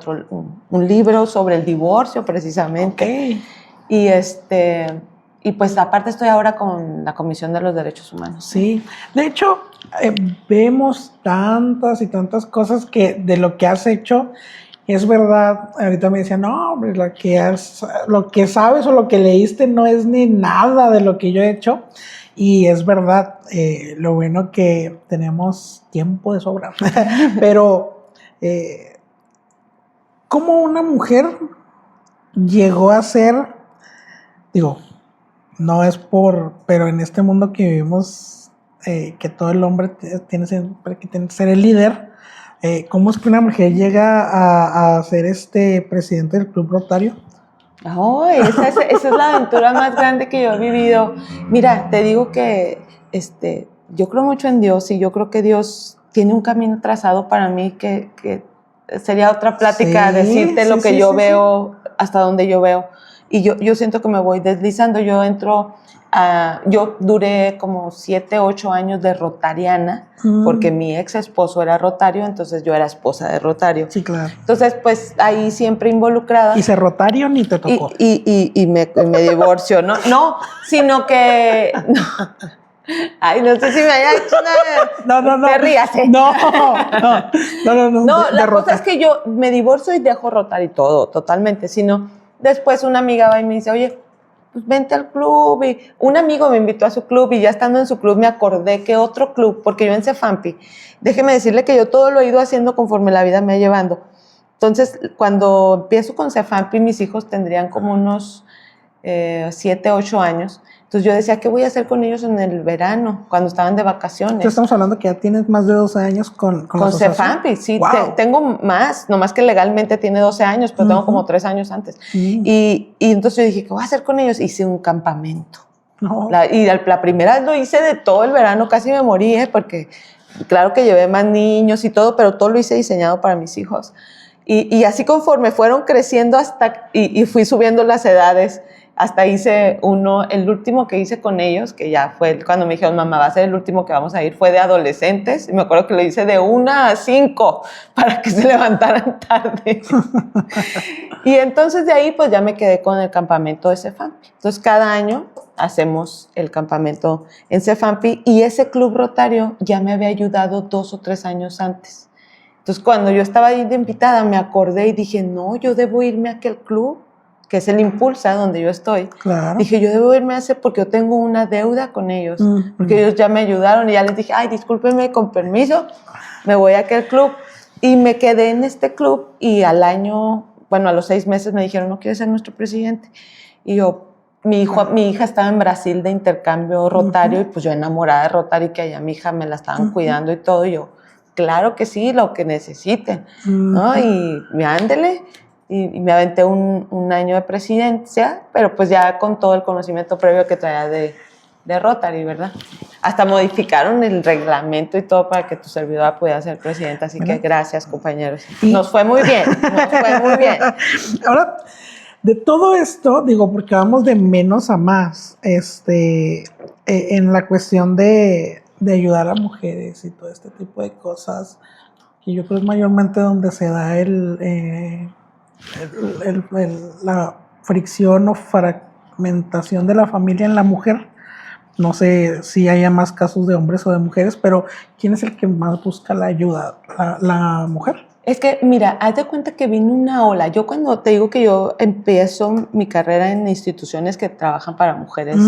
un libro sobre el divorcio precisamente. Okay. Y pues aparte estoy ahora con la Comisión de los Derechos Humanos. Sí, de hecho vemos tantas y tantas cosas que de lo que has hecho, es verdad, ahorita me decían, no, hombre, lo que sabes o lo que leíste no es ni nada de lo que yo he hecho, y es verdad, lo bueno que tenemos tiempo de sobra, pero ¿cómo una mujer llegó a ser, digo, no es pero en este mundo que vivimos, que todo el hombre tiene que ser el líder, ¿cómo es que una mujer llega a ser presidente del Club Rotario? Oh, esa es la aventura más grande que yo he vivido. Mira, te digo que yo creo mucho en Dios y yo creo que Dios tiene un camino trazado para mí que sería otra plática, sí, decirte lo que yo veo, hasta donde yo veo. Y yo siento que me voy deslizando. Yo duré como 7, 8 años de rotariana, porque mi ex esposo era rotario, entonces yo era esposa de rotario. Sí, claro. Entonces, pues ahí siempre involucrada. ¿Y ser rotario ni te tocó? Y me divorcio, ¿no? No, sino que... No. Ay, no sé si me haya hecho nada. No. Te rías. No. No, la cosa es que yo me divorcio y dejo rotar y todo, totalmente, sino... Después una amiga va y me dice, oye, pues vente al club. Y un amigo me invitó a su club y ya estando en su club me acordé que otro club, porque yo en Cefampi, déjeme decirle que yo todo lo he ido haciendo conforme la vida me va llevando. Entonces, cuando empiezo con Cefampi, mis hijos tendrían como unos 7, 8 años. Entonces yo decía, ¿qué voy a hacer con ellos en el verano, cuando estaban de vacaciones? Entonces estamos hablando que ya tienes más de 12 años con Cefampi, sí. Wow. Tengo más, nomás que legalmente tiene 12 años, pero tengo como 3 años antes. Y entonces yo dije, ¿qué voy a hacer con ellos? Hice un campamento. No. Y la primera vez lo hice de todo el verano, casi me morí, porque claro que llevé más niños y todo, pero todo lo hice diseñado para mis hijos. Y así conforme fueron creciendo y fui subiendo las edades, hasta hice el último que hice con ellos, que ya fue cuando me dijeron, mamá, va a ser el último que vamos a ir, fue de adolescentes, y me acuerdo que lo hice de 1 a 5, para que se levantaran tarde. Y entonces de ahí pues ya me quedé con el campamento de Cefampi. Entonces cada año hacemos el campamento en Cefampi, y ese club rotario ya me había ayudado 2 o 3 años antes. Entonces cuando yo estaba ahí de invitada me acordé y dije, no, yo debo irme a aquel club, que es el Impulsa, donde yo estoy. Claro. Dije, yo debo irme a ese porque yo tengo una deuda con ellos, porque ellos ya me ayudaron, y ya les dije, ay, discúlpenme, con permiso, me voy a aquel club. Y me quedé en este club, y a los 6 meses me dijeron, ¿no quieres ser nuestro presidente? Y yo, mi hija estaba en Brasil de intercambio rotario, y pues yo enamorada de Rotario, que allá mi hija me la estaban cuidando y todo, y yo, claro que sí, lo que necesiten, ¿no? Y ándele. Y me aventé un año de presidencia, pero pues ya con todo el conocimiento previo que traía de Rotary, ¿verdad? Hasta modificaron el reglamento y todo para que tu servidora pudiera ser presidenta, así que gracias, compañeros. Nos fue muy bien. Ahora, de todo esto, digo, porque vamos de menos a más, en la cuestión de ayudar a mujeres y todo este tipo de cosas, que yo creo es mayormente donde se da la fricción o fragmentación de la familia en la mujer. No sé si haya más casos de hombres o de mujeres, pero ¿quién es el que más busca la ayuda? ¿La mujer? Es que, mira, haz de cuenta que vino una ola. Yo cuando te digo que yo empiezo mi carrera en instituciones que trabajan para mujeres,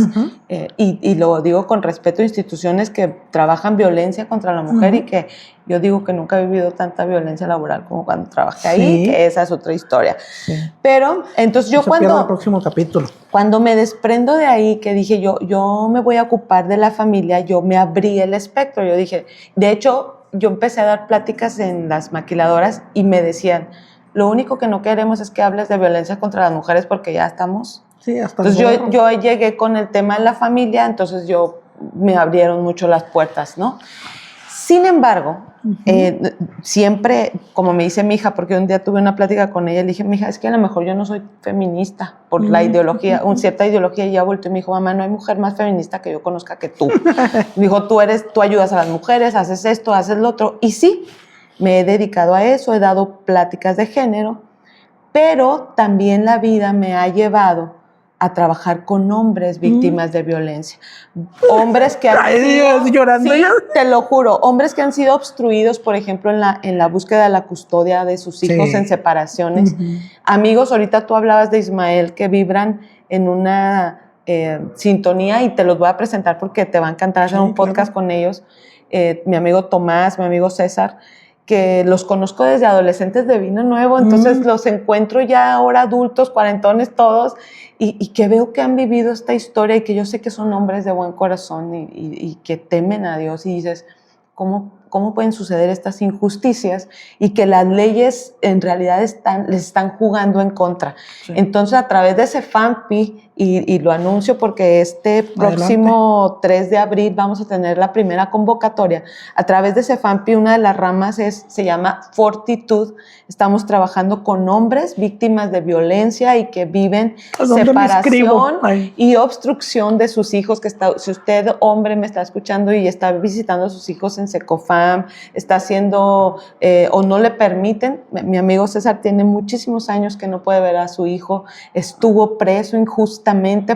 y lo digo con respeto, instituciones que trabajan violencia contra la mujer, y que yo digo que nunca he vivido tanta violencia laboral como cuando trabajé ahí, que esa es otra historia. Sí. Pero, entonces yo cuando... el próximo capítulo. Cuando me desprendo de ahí, que dije yo me voy a ocupar de la familia, yo me abrí el espectro. Yo dije, de hecho, yo empecé a dar pláticas en las maquiladoras y me decían, lo único que no queremos es que hables de violencia contra las mujeres porque ya estamos. Sí, hasta entonces yo llegué con el tema de la familia, entonces me abrieron mucho las puertas, ¿no? Sin embargo, siempre, como me dice mi hija, porque un día tuve una plática con ella, le dije, mi hija, es que a lo mejor yo no soy feminista por la ideología, cierta ideología, y ya volteó y me dijo, mamá, no hay mujer más feminista que yo conozca que tú. Me dijo, tú ayudas a las mujeres, haces esto, haces lo otro, y sí, me he dedicado a eso, he dado pláticas de género, pero también la vida me ha llevado a trabajar con hombres víctimas de violencia. Hombres que han sido, llorando. Sí, te lo juro, hombres que han sido obstruidos, por ejemplo, en la búsqueda de la custodia de sus hijos en separaciones. Amigos, ahorita tú hablabas de Ismael, que vibran en una sintonía, y te los voy a presentar porque te va a encantar hacer un podcast con ellos. Mi amigo Tomás, mi amigo César, que los conozco desde adolescentes de Vino Nuevo, entonces los encuentro ya ahora adultos, cuarentones todos, y que veo que han vivido esta historia y que yo sé que son hombres de buen corazón y que temen a Dios, y dices, ¿cómo pueden suceder estas injusticias y que las leyes en realidad les están jugando en contra? Sí. Entonces, a través de ese FAMPI, y lo anuncio porque este próximo 3 de abril vamos a tener la primera convocatoria, a través de ese FAMPI una de las ramas se llama Fortitud. Estamos trabajando con hombres víctimas de violencia y que viven separación y obstrucción de sus hijos, si usted, hombre, me está escuchando y está visitando a sus hijos en Secofam, está haciendo o no le permiten. Mi amigo César tiene muchísimos años que no puede ver a su hijo, estuvo preso injustamente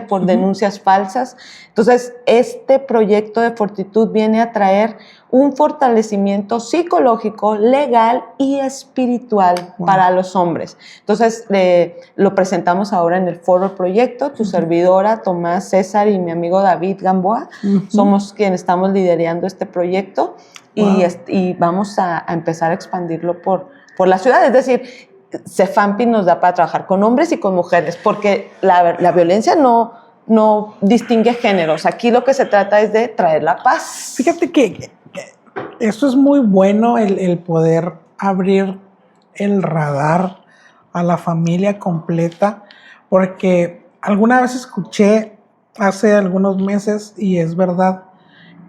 por denuncias falsas. Entonces, este proyecto de Fortitud viene a traer un fortalecimiento psicológico, legal y espiritual para los hombres. Entonces, lo presentamos ahora en el Foro Proyecto. Tu servidora, Tomás, César y mi amigo David Gamboa, somos quienes estamos liderando este proyecto, y vamos a empezar a expandirlo por la ciudad. Es decir, CEFAMPI nos da para trabajar con hombres y con mujeres, porque la violencia no distingue géneros. Aquí lo que se trata es de traer la paz. Fíjate que esto es muy bueno, el poder abrir el radar a la familia completa, porque alguna vez escuché hace algunos meses, y es verdad,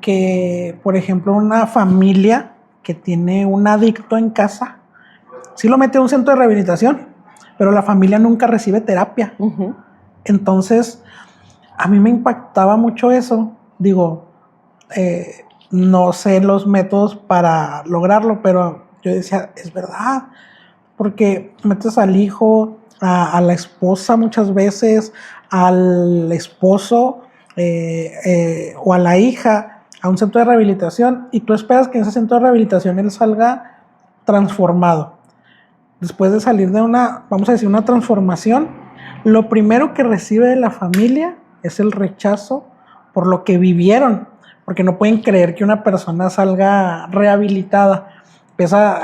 que, por ejemplo, una familia que tiene un adicto en casa, sí lo mete a un centro de rehabilitación, pero la familia nunca recibe terapia. Entonces, a mí me impactaba mucho eso. Digo, no sé los métodos para lograrlo, pero yo decía, es verdad, porque metes al hijo, a la esposa muchas veces, al esposo o a la hija a un centro de rehabilitación, y tú esperas que en ese centro de rehabilitación él salga transformado. Después de salir de una transformación, lo primero que recibe de la familia es el rechazo por lo que vivieron, porque no pueden creer que una persona salga rehabilitada. Empieza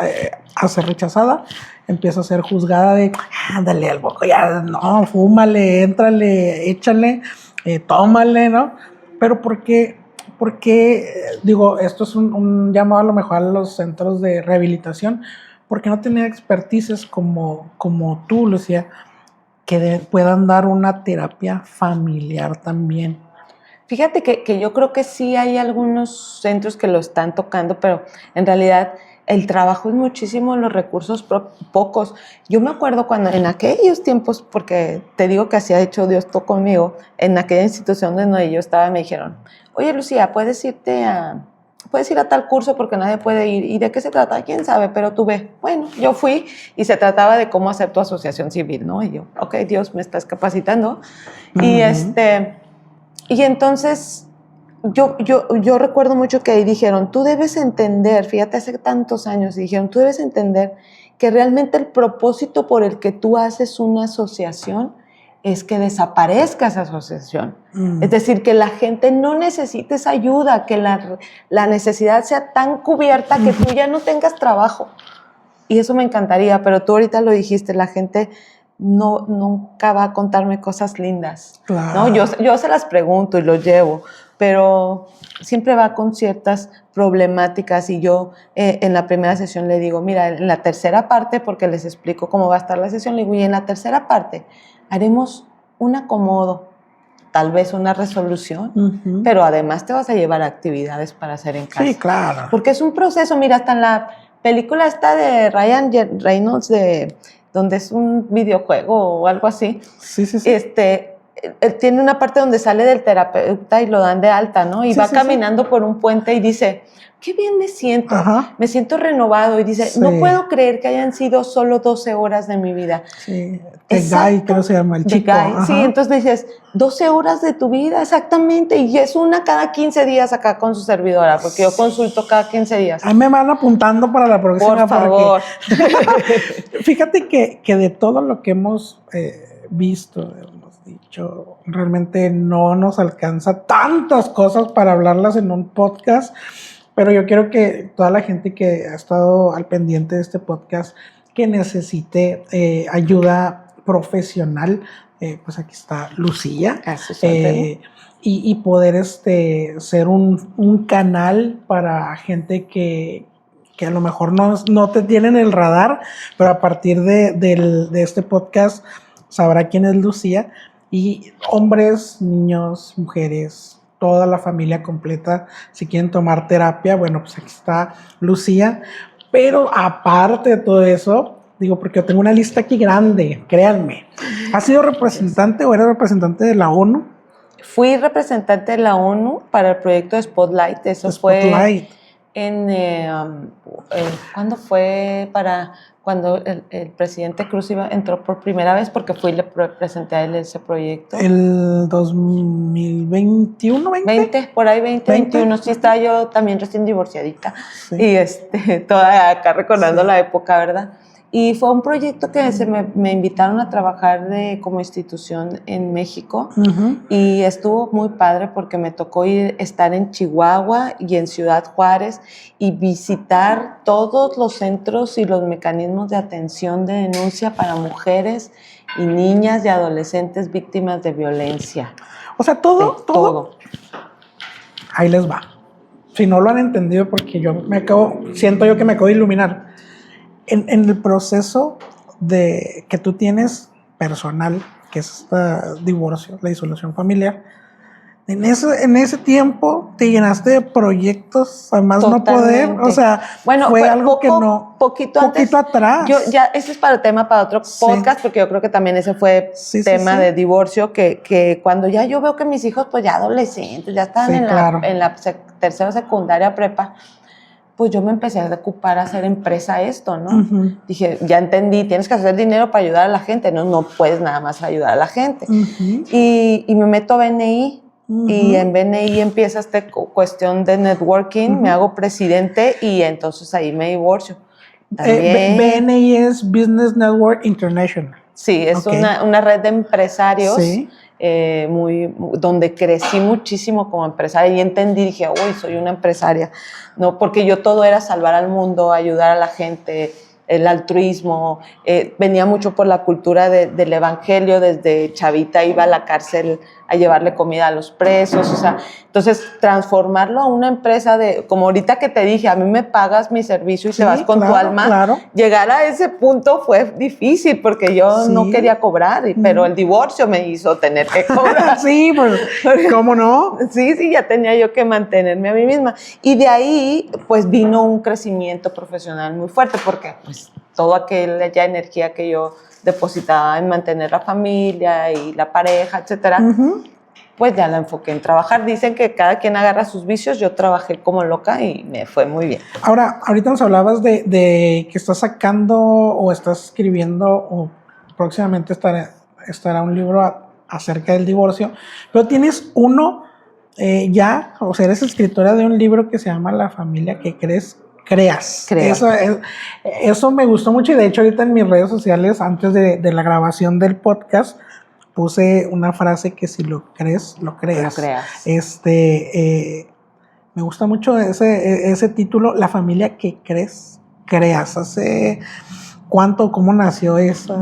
a ser rechazada, empieza a ser juzgada de, ándale al boco, ya, no, fúmale, éntrale, échale, tómale, ¿no? Pero porque digo, esto es un llamado a lo mejor a los centros de rehabilitación, porque no tener expertices como tú, Lucía, que puedan dar una terapia familiar también. Fíjate que yo creo que sí hay algunos centros que lo están tocando, pero en realidad el trabajo es muchísimo, los recursos pocos. Yo me acuerdo cuando en aquellos tiempos, porque te digo que así ha hecho Dios todo conmigo, en aquella institución donde yo estaba me dijeron, oye Lucía, ¿puedes irte a puedes ir a tal curso porque nadie puede ir. ¿Y de qué se trata? ¿Quién sabe? Pero tú ve. Bueno, yo fui y se trataba de cómo hacer tu asociación civil, ¿no? Y yo, ok, Dios, me estás capacitando. Y entonces yo recuerdo mucho que ahí dijeron, tú debes entender, fíjate, hace tantos años, y dijeron, tú debes entender que realmente el propósito por el que tú haces una asociación es que desaparezca esa asociación. Es decir, que la gente no necesite esa ayuda, que la necesidad sea tan cubierta que tú ya no tengas trabajo. Y eso me encantaría, pero tú ahorita lo dijiste, la gente nunca va a contarme cosas lindas. Claro. ¿No? Yo se las pregunto y lo llevo, pero siempre va con ciertas problemáticas y yo en la primera sesión le digo, mira, en la tercera parte, porque les explico cómo va a estar la sesión, le digo, y en la tercera parte haremos un acomodo, tal vez una resolución, pero además te vas a llevar actividades para hacer en casa. Sí, claro. Porque es un proceso, mira, hasta en la película esta de Ryan Reynolds, donde es un videojuego o algo así, Sí. Él tiene una parte donde sale del terapeuta y lo dan de alta, ¿no? Y va caminando por un puente y dice, qué bien me siento, me siento renovado. Y dice, no puedo creer que hayan sido solo 12 horas de mi vida. Sí, The Guy, creo que se llama, el chico. Sí, entonces dices, 12 horas de tu vida, exactamente, y es una cada 15 días acá con su servidora, porque yo consulto cada 15 días. Ahí me van apuntando para la próxima. Por favor. Fíjate que de todo lo que hemos visto, hemos dicho, realmente no nos alcanza tantas cosas para hablarlas en un podcast, pero yo quiero que toda la gente que ha estado al pendiente de este podcast, que necesite ayuda profesional, pues aquí está Lucía, y poder ser un canal para gente que a lo mejor no te tienen el radar, pero a partir de este podcast sabrá quién es Lucía, y hombres, niños, mujeres, toda la familia completa, si quieren tomar terapia, bueno, pues aquí está Lucía. Pero aparte de todo eso, digo, porque yo tengo una lista aquí grande, créanme. ¿Has sido representante o eres representante de la ONU? Fui representante de la ONU para el proyecto de Spotlight. Eso Spotlight. Fue ¿cuándo fue? Cuando el presidente Cruz entró por primera vez, porque fui y le presenté a él ese proyecto. ¿El 2021, 20? Por ahí 2021. Sí, estaba yo también recién divorciadita. Sí. Y toda acá recordando la época, ¿verdad? Y fue un proyecto que me invitaron a trabajar como institución en México, y estuvo muy padre porque me tocó estar en Chihuahua y en Ciudad Juárez y visitar todos los centros y los mecanismos de atención de denuncia para mujeres y niñas y adolescentes víctimas de violencia. O sea, todo. Ahí les va. Si no lo han entendido, porque siento yo que me acabo de iluminar. En el proceso que tú tienes personal, que es este divorcio, la disolución familiar, en ese tiempo te llenaste de proyectos, además no poder, o sea, bueno, fue algo poquito atrás. Ese es para otro podcast, porque yo creo que también ese fue tema de divorcio, que cuando ya yo veo que mis hijos, pues ya adolescentes, ya estaban en la tercera secundaria prepa, pues yo me empecé a ocupar a hacer empresa esto, ¿no? Dije, ya entendí, tienes que hacer dinero para ayudar a la gente, no puedes nada más ayudar a la gente. Y me meto a BNI, y en BNI empieza esta cuestión de networking, me hago presidente y entonces ahí me divorcio. BNI es Business Network International. Sí, es una red de empresarios. Sí. Donde crecí muchísimo como empresaria y entendí, dije, uy, soy una empresaria, ¿no? Porque yo todo era salvar al mundo, ayudar a la gente, el altruismo, venía mucho por la cultura del evangelio, desde chavita iba a la cárcel a llevarle comida a los presos, o sea, entonces transformarlo a una empresa como ahorita que te dije, a mí me pagas mi servicio y te vas con tu alma, llegar a ese punto fue difícil porque yo no quería cobrar, pero el divorcio me hizo tener que cobrar. Sí, pues, ¿cómo no? Sí, ya tenía yo que mantenerme a mí misma, y de ahí pues vino un crecimiento profesional muy fuerte, porque pues toda aquella energía que yo depositaba en mantener la familia y la pareja, etcétera, pues ya la enfoqué en trabajar. Dicen que cada quien agarra sus vicios, yo trabajé como loca y me fue muy bien. Ahora, ahorita nos hablabas de que estás sacando o estás escribiendo o próximamente estará un libro acerca del divorcio, pero tienes uno ya, o sea, eres escritora de un libro que se llama La familia que creas. Eso me gustó mucho y de hecho ahorita en mis redes sociales, antes de la grabación del podcast, puse una frase que si lo crees, lo creas. Me gusta mucho ese título, La familia que creas. ¿Hace cuánto, cómo nació ese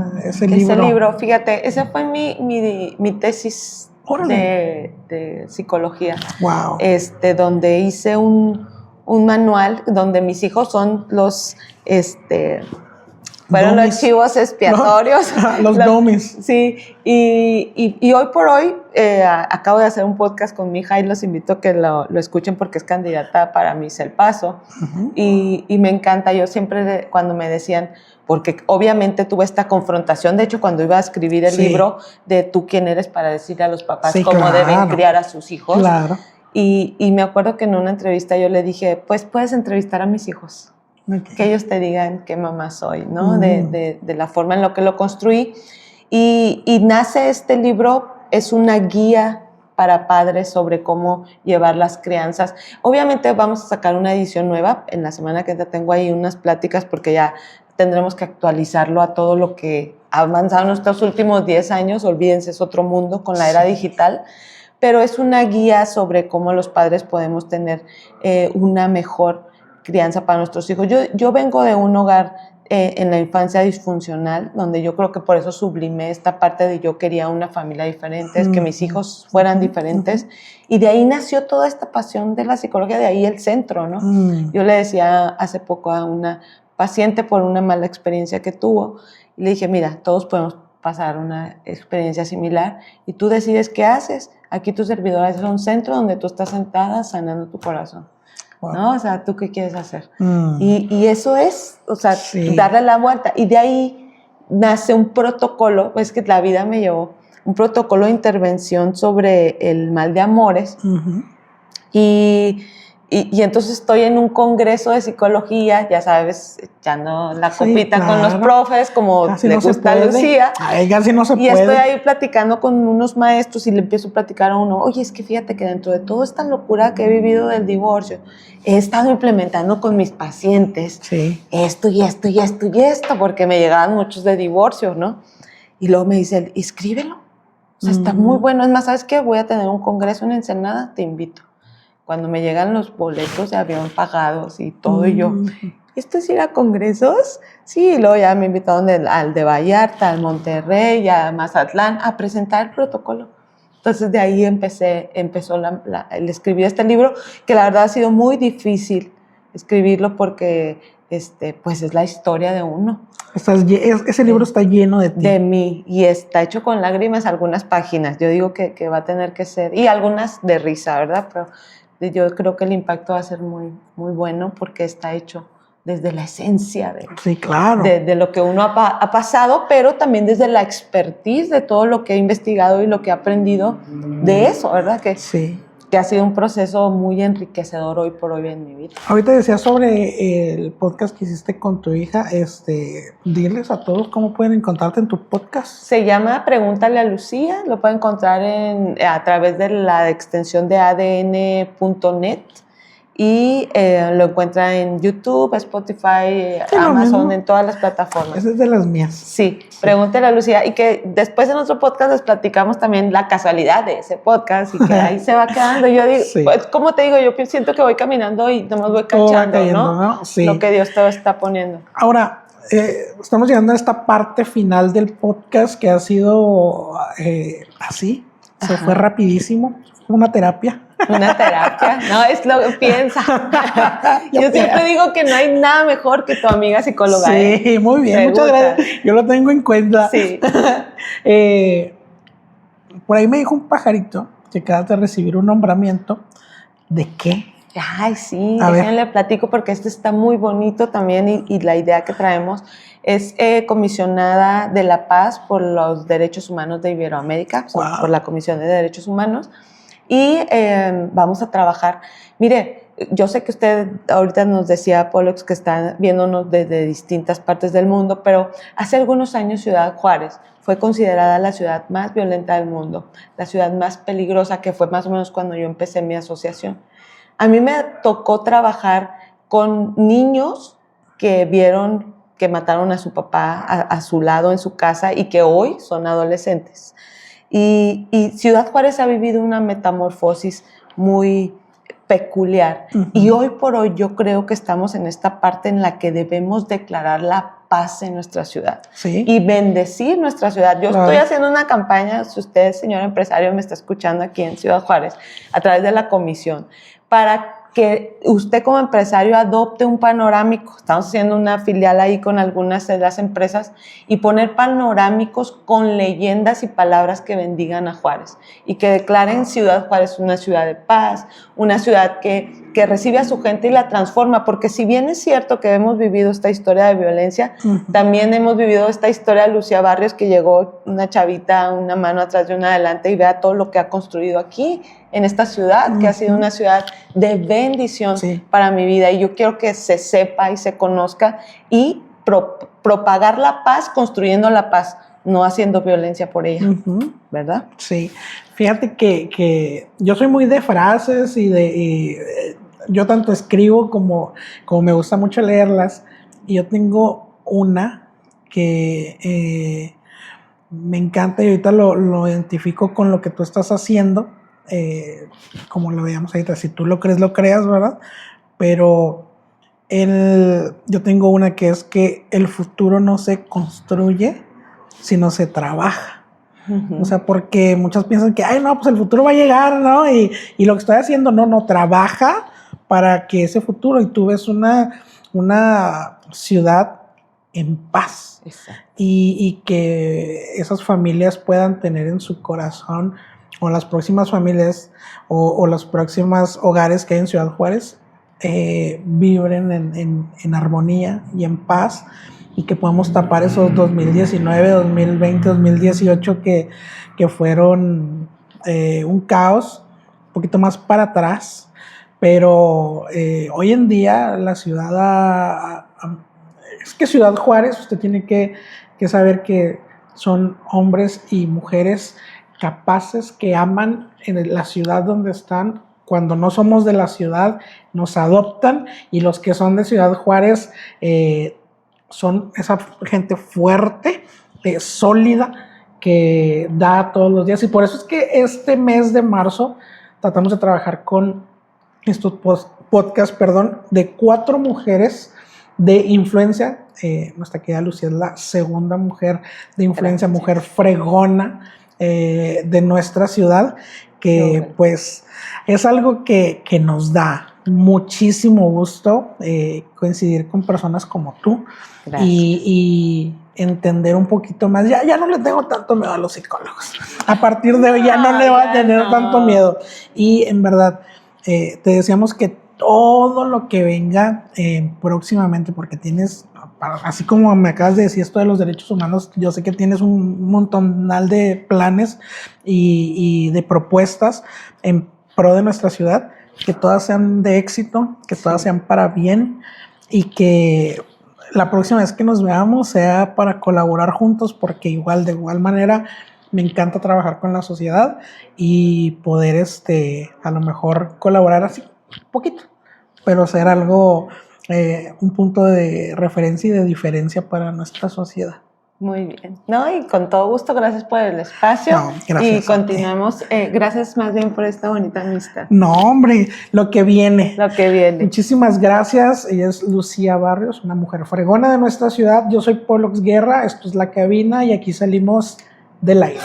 libro? Ese libro, fíjate, esa fue mi tesis de psicología. Wow. Donde hice un manual donde mis hijos son los fueron los chivos expiatorios. Los dummies. Sí, y hoy por hoy acabo de hacer un podcast con mi hija y los invito a que lo escuchen porque es candidata para Miss El Paso. Uh-huh. Y me encanta, yo siempre cuando me decían, porque obviamente tuve esta confrontación, de hecho cuando iba a escribir el libro, de tú quién eres para decirle a los papás cómo deben criar a sus hijos. Claro. Y me acuerdo que en una entrevista yo le dije, pues puedes entrevistar a mis hijos. Okay. Que ellos te digan qué mamá soy, ¿no? De la forma en la que lo construí. Y nace este libro, es una guía para padres sobre cómo llevar las crianzas. Obviamente vamos a sacar una edición nueva. En la semana que entra tengo ahí unas pláticas porque ya tendremos que actualizarlo a todo lo que ha avanzado en nuestros últimos 10 años. Olvídense, es otro mundo con la era digital. Pero es una guía sobre cómo los padres podemos tener una mejor crianza para nuestros hijos. Yo vengo de un hogar en la infancia disfuncional, donde yo creo que por eso sublimé esta parte de yo quería una familia diferente, que mis hijos fueran diferentes, y de ahí nació toda esta pasión de la psicología, de ahí el centro, ¿no? Yo le decía hace poco a una paciente por una mala experiencia que tuvo, y le dije, mira, todos podemos pasar una experiencia similar, y tú decides qué haces. Aquí tu servidora es un centro donde tú estás sentada sanando tu corazón. ¿No? O sea, ¿tú qué quieres hacer? Y eso es, o sea, darle la vuelta. Y de ahí nace un protocolo, es que la vida me llevó, un protocolo de intervención sobre el mal de amores. Uh-huh. Y entonces estoy en un congreso de psicología, ya sabes, echando la copita con los profes, como casi le gusta a Lucía. Ay, casi no se puede. Y estoy ahí platicando con unos maestros y le empiezo a platicar a uno, oye, es que fíjate que dentro de toda esta locura que he vivido del divorcio, he estado implementando con mis pacientes esto y esto y esto y esto, porque me llegaban muchos de divorcio, ¿no? Y luego me dice, escríbelo. O sea, está muy bueno. Es más, ¿sabes qué? Voy a tener un congreso en Ensenada, te invito. Cuando me llegan los boletos de avión pagados y todo, y yo, ¿esto es ir a congresos? Sí, y luego ya me invitaron al de Vallarta, al Monterrey, a Mazatlán, a presentar el protocolo. Entonces de ahí empezó el escribir este libro, que la verdad ha sido muy difícil escribirlo porque pues es la historia de uno. Ese libro está lleno de ti. De mí, y está hecho con lágrimas algunas páginas. Yo digo que va a tener que ser, y algunas de risa, ¿verdad? Pero yo creo que el impacto va a ser muy, muy bueno porque está hecho desde la esencia de lo que uno ha pasado, pero también desde la expertise de todo lo que he investigado y lo que he aprendido de eso, ¿verdad? Que ha sido un proceso muy enriquecedor hoy por hoy en mi vida. Ahorita decías sobre el podcast que hiciste con tu hija, diles a todos cómo pueden encontrarte en tu podcast. Se llama Pregúntale a Lucía, lo pueden encontrar a través de la extensión de adn.net y lo encuentran en YouTube, Spotify, Amazon, en todas las plataformas. Esa es de las mías. Sí, Pregúntale a Lucía, y que después en otro podcast les platicamos también la casualidad de ese podcast y que ahí se va quedando. Yo digo, pues, como te digo, yo siento que voy caminando y nomás voy cachando, ¿no? Sí. Lo que Dios te está poniendo. Ahora, estamos llegando a esta parte final del podcast que ha sido así, se fue rapidísimo, una terapia. Una terapia, no, es lo que piensa. Yo siempre digo que no hay nada mejor que tu amiga psicóloga. Sí, muy bien, muchas gracias. Yo lo tengo en cuenta. Sí. Por ahí me dijo un pajarito que acabas de recibir un nombramiento. ¿De qué? Ay, sí, A ver. déjenle platico porque este está muy bonito también y la idea que traemos es comisionada de la paz por los derechos humanos de Iberoamérica, Wow. por la Comisión de Derechos Humanos, y vamos a trabajar. Mire, yo sé que usted ahorita nos decía, Pollux, que está viéndonos desde distintas partes del mundo, pero hace algunos años Ciudad Juárez fue considerada la ciudad más violenta del mundo, la ciudad más peligrosa, que fue más o menos cuando yo empecé mi asociación. A mí me tocó trabajar con niños que vieron que mataron a su papá a su lado en su casa y que hoy son adolescentes. Y Ciudad Juárez ha vivido una metamorfosis muy peculiar. Uh-huh. Y hoy por hoy yo creo que estamos en esta parte en la que debemos declarar la paz en nuestra ciudad. Sí. Y bendecir nuestra ciudad. Yo estoy haciendo una campaña, si usted, señor empresario, me está escuchando aquí en Ciudad Juárez, a través de la comisión, para que usted como empresario adopte un panorámico. Estamos haciendo una filial ahí con algunas de las empresas y poner panorámicos con leyendas y palabras que bendigan a Juárez y que declaren Ciudad Juárez una ciudad de paz, una ciudad que recibe a su gente y la transforma, porque si bien es cierto que hemos vivido esta historia de violencia, también hemos vivido esta historia de Lucía Barrios, que llegó una chavita, una mano atrás de una adelante, y vea todo lo que ha construido aquí en esta ciudad, que ha sido una ciudad de bendición para mi vida, y yo quiero que se sepa y se conozca y propagar la paz construyendo la paz, no haciendo violencia por ella, ¿verdad? Sí, fíjate que yo soy muy de frases y yo tanto escribo como me gusta mucho leerlas, y yo tengo una que me encanta y ahorita lo identifico con lo que tú estás haciendo, como lo veíamos ahorita, si tú lo crees, lo creas, ¿verdad? Pero yo tengo una que es que el futuro no se construye, sino se trabaja. O sea, porque muchos piensan que, ay, no, pues el futuro va a llegar, ¿no? Y lo que estoy haciendo, no, trabaja para que ese futuro, y tú ves una ciudad en paz. Y que esas familias puedan tener en su corazón, o las próximas familias, o los próximos hogares que hay en Ciudad Juárez, vibren en armonía y en paz, y que podamos tapar esos 2019, 2020, 2018 que fueron un caos, un poquito más para atrás, pero hoy en día la ciudad, es que Ciudad Juárez, usted tiene que saber que son hombres y mujeres capaces, que aman en la ciudad donde están. Cuando no somos de la ciudad, nos adoptan, y los que son de Ciudad Juárez son esa gente fuerte, sólida, que da todos los días. Y por eso es que este mes de marzo tratamos de trabajar con estos podcasts, de 4 mujeres de influencia. Nuestra querida Lucía es la segunda mujer de influencia, mujer fregona de nuestra ciudad, que pues es algo que nos da muchísimo gusto coincidir con personas como tú. Y entender un poquito más. Ya no le tengo tanto miedo a los psicólogos. A partir de hoy ya no le voy a tener tanto miedo. Y en verdad, te deseamos que todo lo que venga próximamente, porque tienes, así como me acabas de decir esto de los derechos humanos, yo sé que tienes un montonal de planes y de propuestas en pro de nuestra ciudad, que todas sean de éxito, que todas sean para bien, y que la próxima vez que nos veamos sea para colaborar juntos, porque de igual manera me encanta trabajar con la sociedad y poder a lo mejor colaborar así un poquito, pero ser algo, un punto de referencia y de diferencia para nuestra sociedad. Muy bien. No, y con todo gusto, gracias por el espacio. No, gracias. Y continuemos. Gracias más bien por esta bonita amistad. No, hombre, lo que viene. Lo que viene. Muchísimas gracias. Ella es Lucía Barrios, una mujer fregona de nuestra ciudad. Yo soy Pollux Guerra, esto es La Cabina, y aquí salimos del aire.